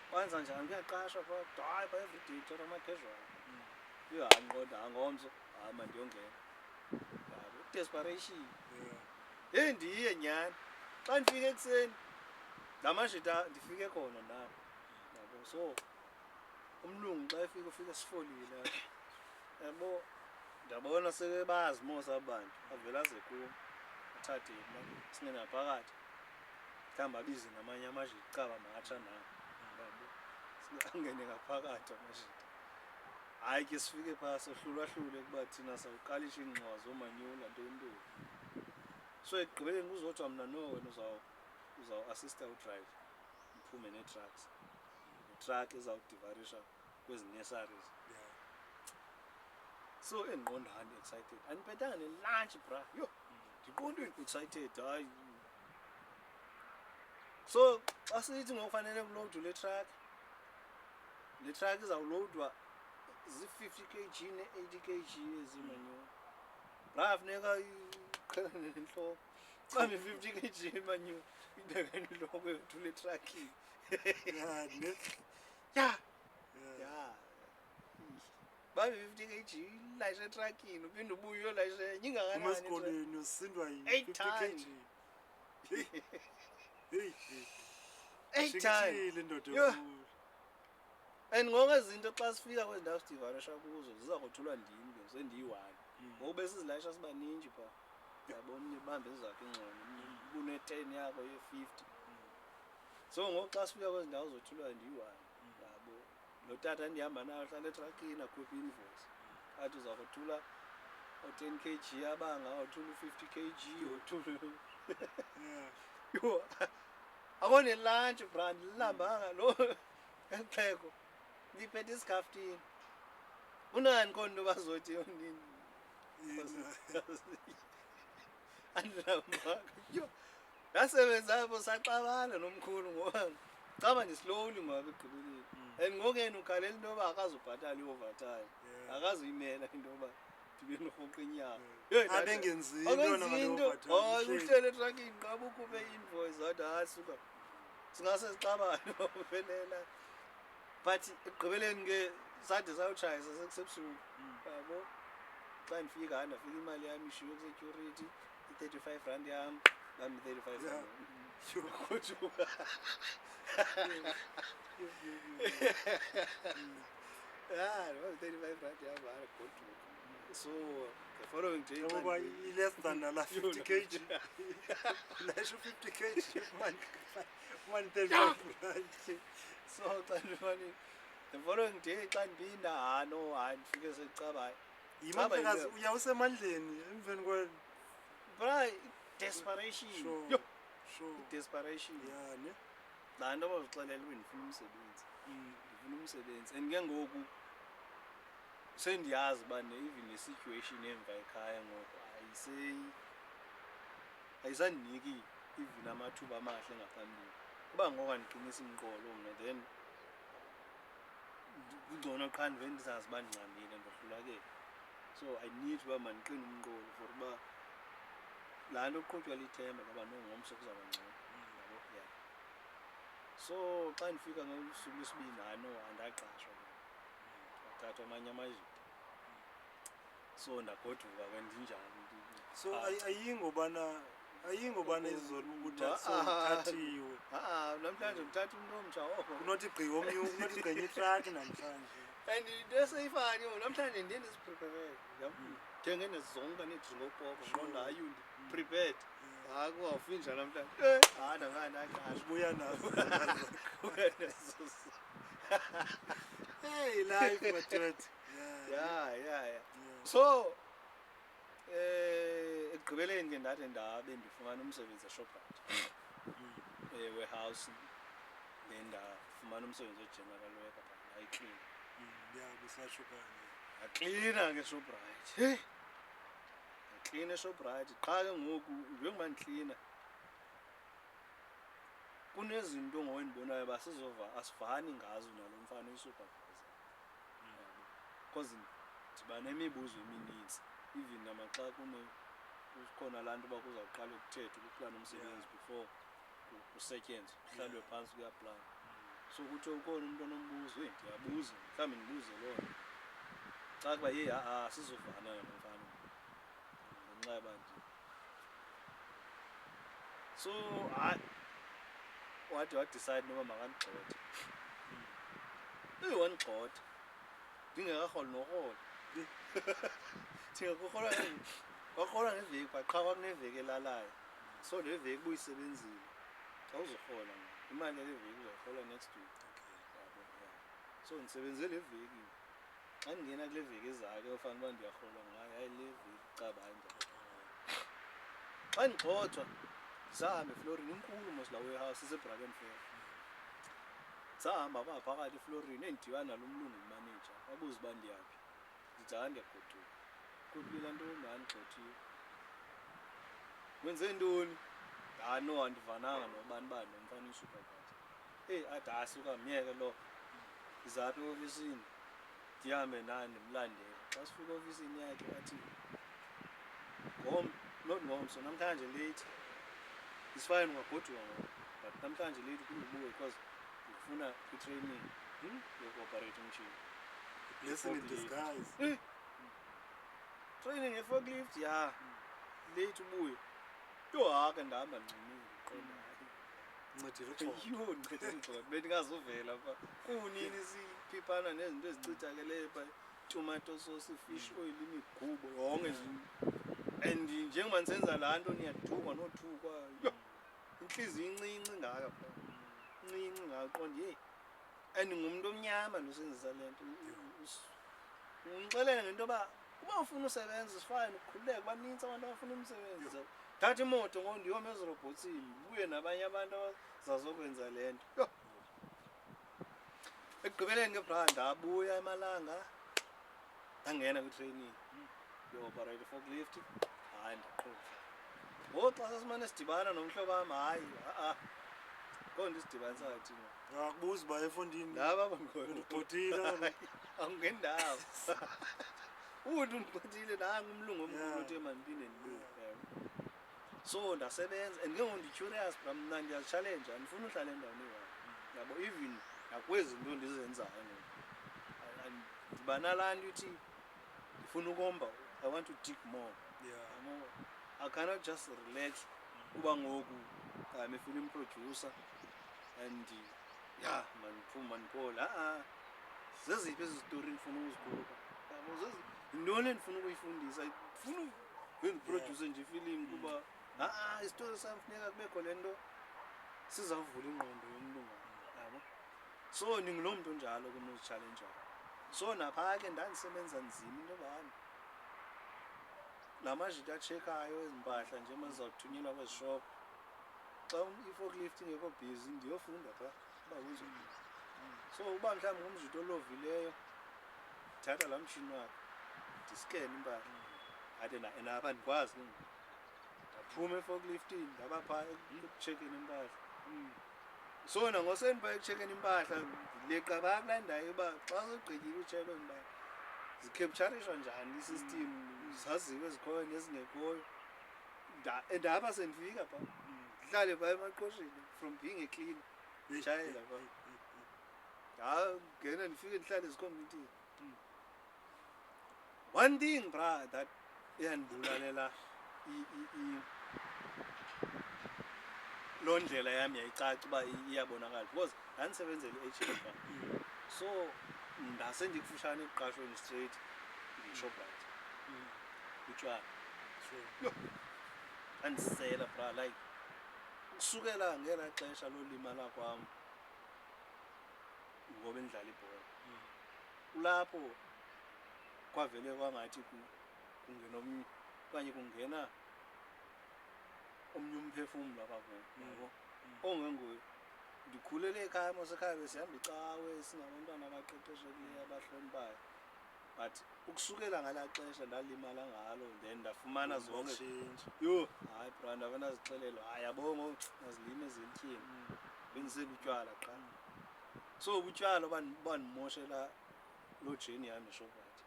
kwenza njani kuyaqashwa phaa hayi phaa everyday kuthatha ama-casual iyo hayi nqonda ngomso hayi mandiyongena yabo desperation ndiye nyhani xa ndifike ekuseni laa majita ndifike khona nawo yabo so umlungu xa efika ufike sifolile yabo ndabona sebayazimusa abantu avela aze kum athathe singena phakathi mhlawumbi abize namanye amajita caba matsha nawo yabo singangene ngaphakathi amajita hayi ke sifike phaa sohlulahlule kuba thina sawuqalisha iingxowa zoomanyula ntontoni so ekugqibeleni kuzodwa mna no wena uzawu-assista udrive uphume nee-trucks netruck ezawudivarisha kwezi nurseries so endingqondani excited andipethanga ne-lunch bra yho ndiqondweni excited hayi so xa sithi ngokufanele kulowudwe le truck izawulowudwa zi-50 kg ne-80 kg ezimanyula bra funeka iqhelane nentloko xa ne-50 kg imanyula ibeke entloko yethu le truckini ya babe 50 kg ilayishe etruckini uphinde ubuye uyolayisha enye ingakanani esikolweni usindwa yi-50 kg 8 times indoda and ngonke izinto xa sifika kwezi ndawo sidivarisha kuzo ziza kothulwa ndim ke sendiyi-1 ngoku besizilayisha sibaninji phaa yabo omnye bambe ezakhe ingcono bune-10 yakho ye-50 so ngoku xa sifika kwezi ndawo zothulwa ndiyi-1 yabo lo tata ndihamba nayo hlala etrakini akhuphe invoice athi uza kothula o-10 kg abanga othula u-50 kg othula yho akonelantshi bra ndililambanga lo exheko ndiphethe isikhaftini unani khona into bazothi yonini andilambanga yho ndasebenza apho saxabana nomkhulu ngoba caba ndislowly ngoba ekugqibeleni and ngoku yena ukhalela into yoba akazubhatala i-overtime akazuyimela into yoba ndibe nirhoqa inyanga abengenzi into hayi uhlele etrakini qaba ukhuphe i-invoice wathi hayi suka singase sixabane bakufelela but ekugqibeleni ke sade sayotshayisa sekusebusuku yabo xa ndifika ndafika imali yami ishiwe ku-security i-35 rand yam bami 35 rand goduka no 35 rand yam hayi goduka so the following day ngoba i-less than la 50 kg layisha 50 kg man 35 rand so xa ndifani the following day xa ndiphinda no hayi ndifike secabayo yimakazi uyawusemandleni emveni kwe bra desperation sure desperation yeah ne laa nto bazixelela uba ndifuna umsebenzi and ke ngoku sendiyazi uba even ne-situation emva ekhaya ngoku ayisandiniki even amathuba amahle ngaphambili uba ngoku andiqinisa umqolo mna then kungcono qha ndive ndizazi uba ndingxamile ndohlulakele so I need uba mandiqine umqolo for uba laa nto kuqhutywa lithemba ngoba nongomso kuzawuba ngcono yabo ya so xa ndifika ngosuku lwesibini andaqashwa wathathwa amanye amajita so ndagoduka ke ndinjani so ayingobana ayingobani izolo ukuthi sowuthathiwe namhlanje ngithatha umuntu omtsha kunothi gqiwa omnye kunothi gqenye itraki namhlanje and into eseyifani namhlanje ndiye ndizipreparele njengene zonke needrinopopo nqonda ayu prepared akuwafinja namhlanje ubuya nazo hey life madoda yeah so ekugqibeleni ke ndathi ndabe ndifumana umsebenzi eShoprite warehouse then ndafumana umsebenzi wegeneral worker ayiclean kusashukana aklina ke Shoprite hey aklina eShoprite qha ke ngoku njengoba ndiklina kunezinto ngowendibonayo basizova asivani ngazo nalo mfana usupervisor because ndiba nemibuzo emininzi even namaxa kukhona lanto bakuzaqala ukuthetha ukuplana umsebenzi before kusetyenzwe kuhlalwe phansi kuyaplan so kuthi ukhona umuntu onombuzo ndiyabuza mhlawumbe ndibuze loo nto xa kuba sizovana nomfana ngenxa yabantu so wadecide noba makandixothe wandixotha ndingekarholi norholo kwakurhola ngeveki qha kwakuneveki elalayo so le veki buyisebenzile xa uzorhola imali yale veki uzorhola next week so ndisebenze le veki xa ndingena kule veki ezayo ofana uba ndiyarhola ngayo hayi le veki cabanja xa ndigxothwa sahamba eflorini inkulu mos la warehouse iseBrakenfell sahamba phakathi eflorini endidibana nalo mlungu manager wabuza uba ndiyaphi ndithi ndiyagoduka kodwa laa nto ndandixothiwe wenze ntoni no andivananga nobani bani nomfana usupervisor athi asuka myeke lo izaphi eofisini ndihambe nani ndimlandela xa sifika eofisini yakhe athi ngomso namhlanje late is fine ungagoduka ngoku but namhlanje late kundibuke because ndifuna i-training yoku-operate umtshini blessing in disguise training ye-forklift late ubuye haka ndihamba ncimile qonda ndincedile uxolo bendingazuvela pha kunini siphiphana nezinto ezichithakeleyo pha tomato sauce fish oil imigubo yonke and njengoba ndisenza laa nto niyathukwa nothukwa inhliziyo incinci ngaka pha incinci ngaka qonda and ngumntu omnyama nosenzisa le nto ungixelele ngento yoba uba ufuna usebenza isifane ukhululeke banintsi abantu abafuna umsebenzi thatha imoto ngondiyoma ezirobhotsini buye nabanye abantu abazazokwenza le nto ekugqibeleni ke bra ndabuya emalanga ndangena kwi-training yo-operate forklift ndaqhuba ngoku xa sasimane sidibana nomhlobo wam konto isidibanisa thina akubuza uba efondini ndaba ndixothile akungendawo uthi undixothile nangu umlungu omkhulu uthi mandiphinde ndibuye so ndasebenza and ke ngoku ndi-curious bra mna ndiyazitshalenja andifuna uhlala endaweni eyi-one yabo even nakwezi nto ndizenzayo ndiba nalaa nto ithi ndifuna ukomba I want to dig more I cannot just relax kuba ngoku I'm a film producer and maniphola zeziphi ezi zitori ndifuna ukuzikhupha yintoni endifuna ukuyifundisa ndifuna wendiproduce nje ifilimu kuba isitori sam funeka kubekho le nto sizawuvula ingqondo yomlungu yabo so ndinguloo mntu njalo kunozitshalenjayo so naphaa ke ndandisebenza nzima into yobana la majito atshekayo ezi mpahla nje mazizawuthunyelwa kwezi shop xa i-forklift ingekho busy ndiyofunda phaa uba kuzo so uba mhlawumbi ngumjito olovileyo ndithatha laa mtshini wakhe ndiskene impahla ade enapha ndikwazi ke ngoku ndaphuma e-forkliftini ndaba phaa ekutshekeni impahla so nangosendipha ekutshekeni impahla ndileqa phaa kulaa ndayo uba xa sogqityile utshekwe impahla zikheptsharishwa njani i-system zaziwe ezikhoyo nezingekhoyo ndapha sendifika phaa ndihlale phaa emaqosheni from being a clean nditshayela phaa ndangena ndifike ndihlale ezikhompyuthini one thing bra that iyandibulalela loo ndlela yami yayicaca uba iyabonakala because ndandisebenzela i-HFA so ndase ndikufutshane ekuqashweni straight ngeShoprite utshwala andisela bra like kusukela ngela xesha lolimala kwam ngoba endlala ibhola kulapho kwavele kwangathi kungena omnye okanye kungena omnye umphefumulo apha kum yabo ongenguye ndikhulele ekhaya mosekhaya besihamba icawe singabantwana abaqeqeshekileyo abahloniphayo but ukusukela ngalaa xesha ndalimala ngalo then ndafumana zonke yho hayi bra ndave ndazixelelwa hayi yabongo nazilime ezentyeni bendisela utywala qha so ubutywala bandimoshela loo jeni yami eShoprite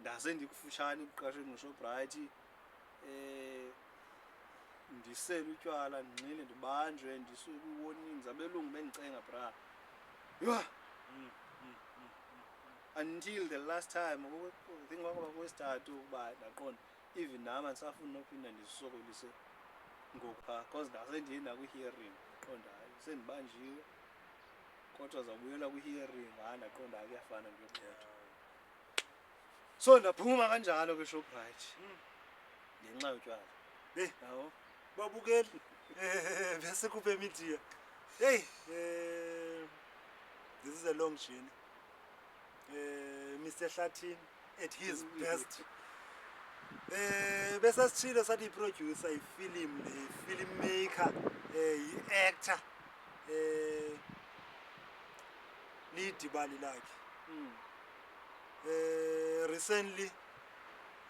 ndase ndikufutshane ekuqashweni ngeShoprite ndisela utywala ndinxile ndibanjwe ndisuke kwi-warnings abelungu bendicenga bra yho until the last time I think kwakuba kwesithathu ukuba ndaqonda even nam andisafuni nophinda ndizisokolise ngokupha because ndase ndiye nakwi-hearing qonda hayi sendibanjiwe kodwa zawubuyela kwi-hearing hayi ndaqonda kuyafana ngekhothwa so ndaphuma kanjalo kweShoprite ngenxa yotywala yabo babukeli bese kuphe media hey this is a long journey Mr. Hlathini at his best bese sithile sathi producer ifilm le filmmaker i-actor lidibali lakhe recently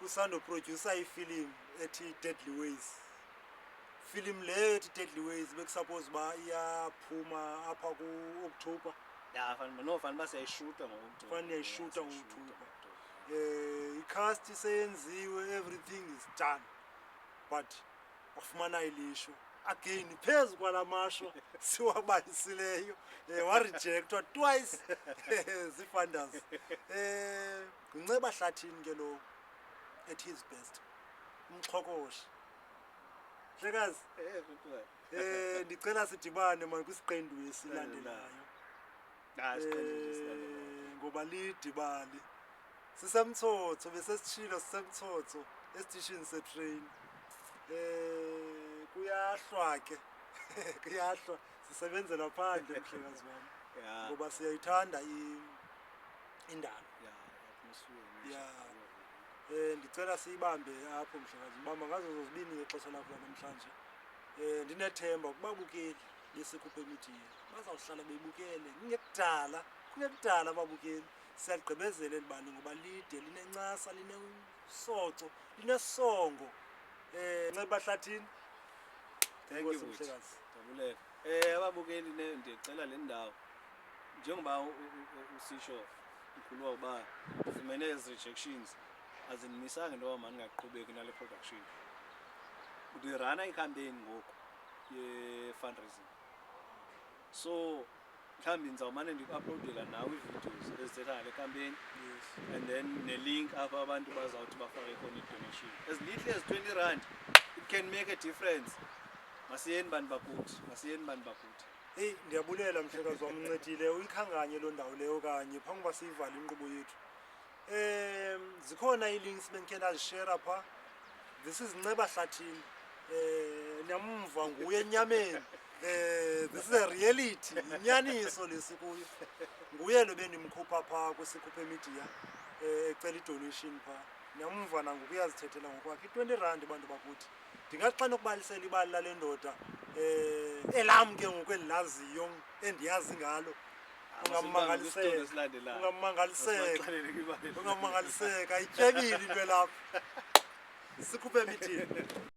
usando producer ifilm ethi Deadly Ways film leyo ethi Deadly Ways bekusuppose ba iyaphuma apha ku-October ya fanele basiyayishuta ngokuthi fanele yayishuta ngo-October i-cast iseyenziwe everything is done but wafumana ilisho again phezu kwalamasho siwabalisileyo warejectwa twice zifunders Nceba Hlathini ke lo at his best umxhokoshi hlekazi ndicela sidibane manje kwisiqendu esilandelayo ngoba lidibali sisemthotho besesitshilo sisemthotho esitishini setrain kuyahlwa ke kuyahlwa sisebenzela phandle mhlekazi wami ngoba siyayithanda indalo ndicela siyibambe apho mhlekazi mbamba ngazo zozibini ngexesha lakho namhlanje ndinethemba kubabukeli besikhuphe media bazawuhlala beyibukele kungekudala ababukeli siyagqibezela elibali ngoba lide linencasa linesoco linesongo Nceba Hlathini thank you mhlekazi dabuleka ababukeli ndicela le ndawo njengoba usisho ukhulwa uba ufumene ezi rejections azinimisanga into manje ngaqhubeki nale production udirana icampaign ngoku ye-fundraising so mhlawumbi ndizawumane ndiku-uploadela nawe ii-videos ezithetha ngale campaign and then ne-link apho abantu bazawuthi bafake khona i-donation as little as R20 it can make a difference masiyeni bantu bakuthi Hey ndiyabulela mhlekazi wami uncedile uyikhanganye lo ndawo leyo kanye phambi kuba siyivale inqubo yethu zikhona i-links bengikhe ndazishare pha this is Nceba Hlathini nyamva nguye enyameni this is a reality inyaniso lesikuyo nguye lo bendimkhupha pha kwisikhuphe media ecela i-donation pha nyamva nangoku uyazithethela ngokwakhe R20 bantu bakuthi ndingathi xa nokubalisela ibali lale ndoda elam ke ngoku endilaziyo endiyazi ngalo ungammangaliseka ityebile into elapha sikhuphe media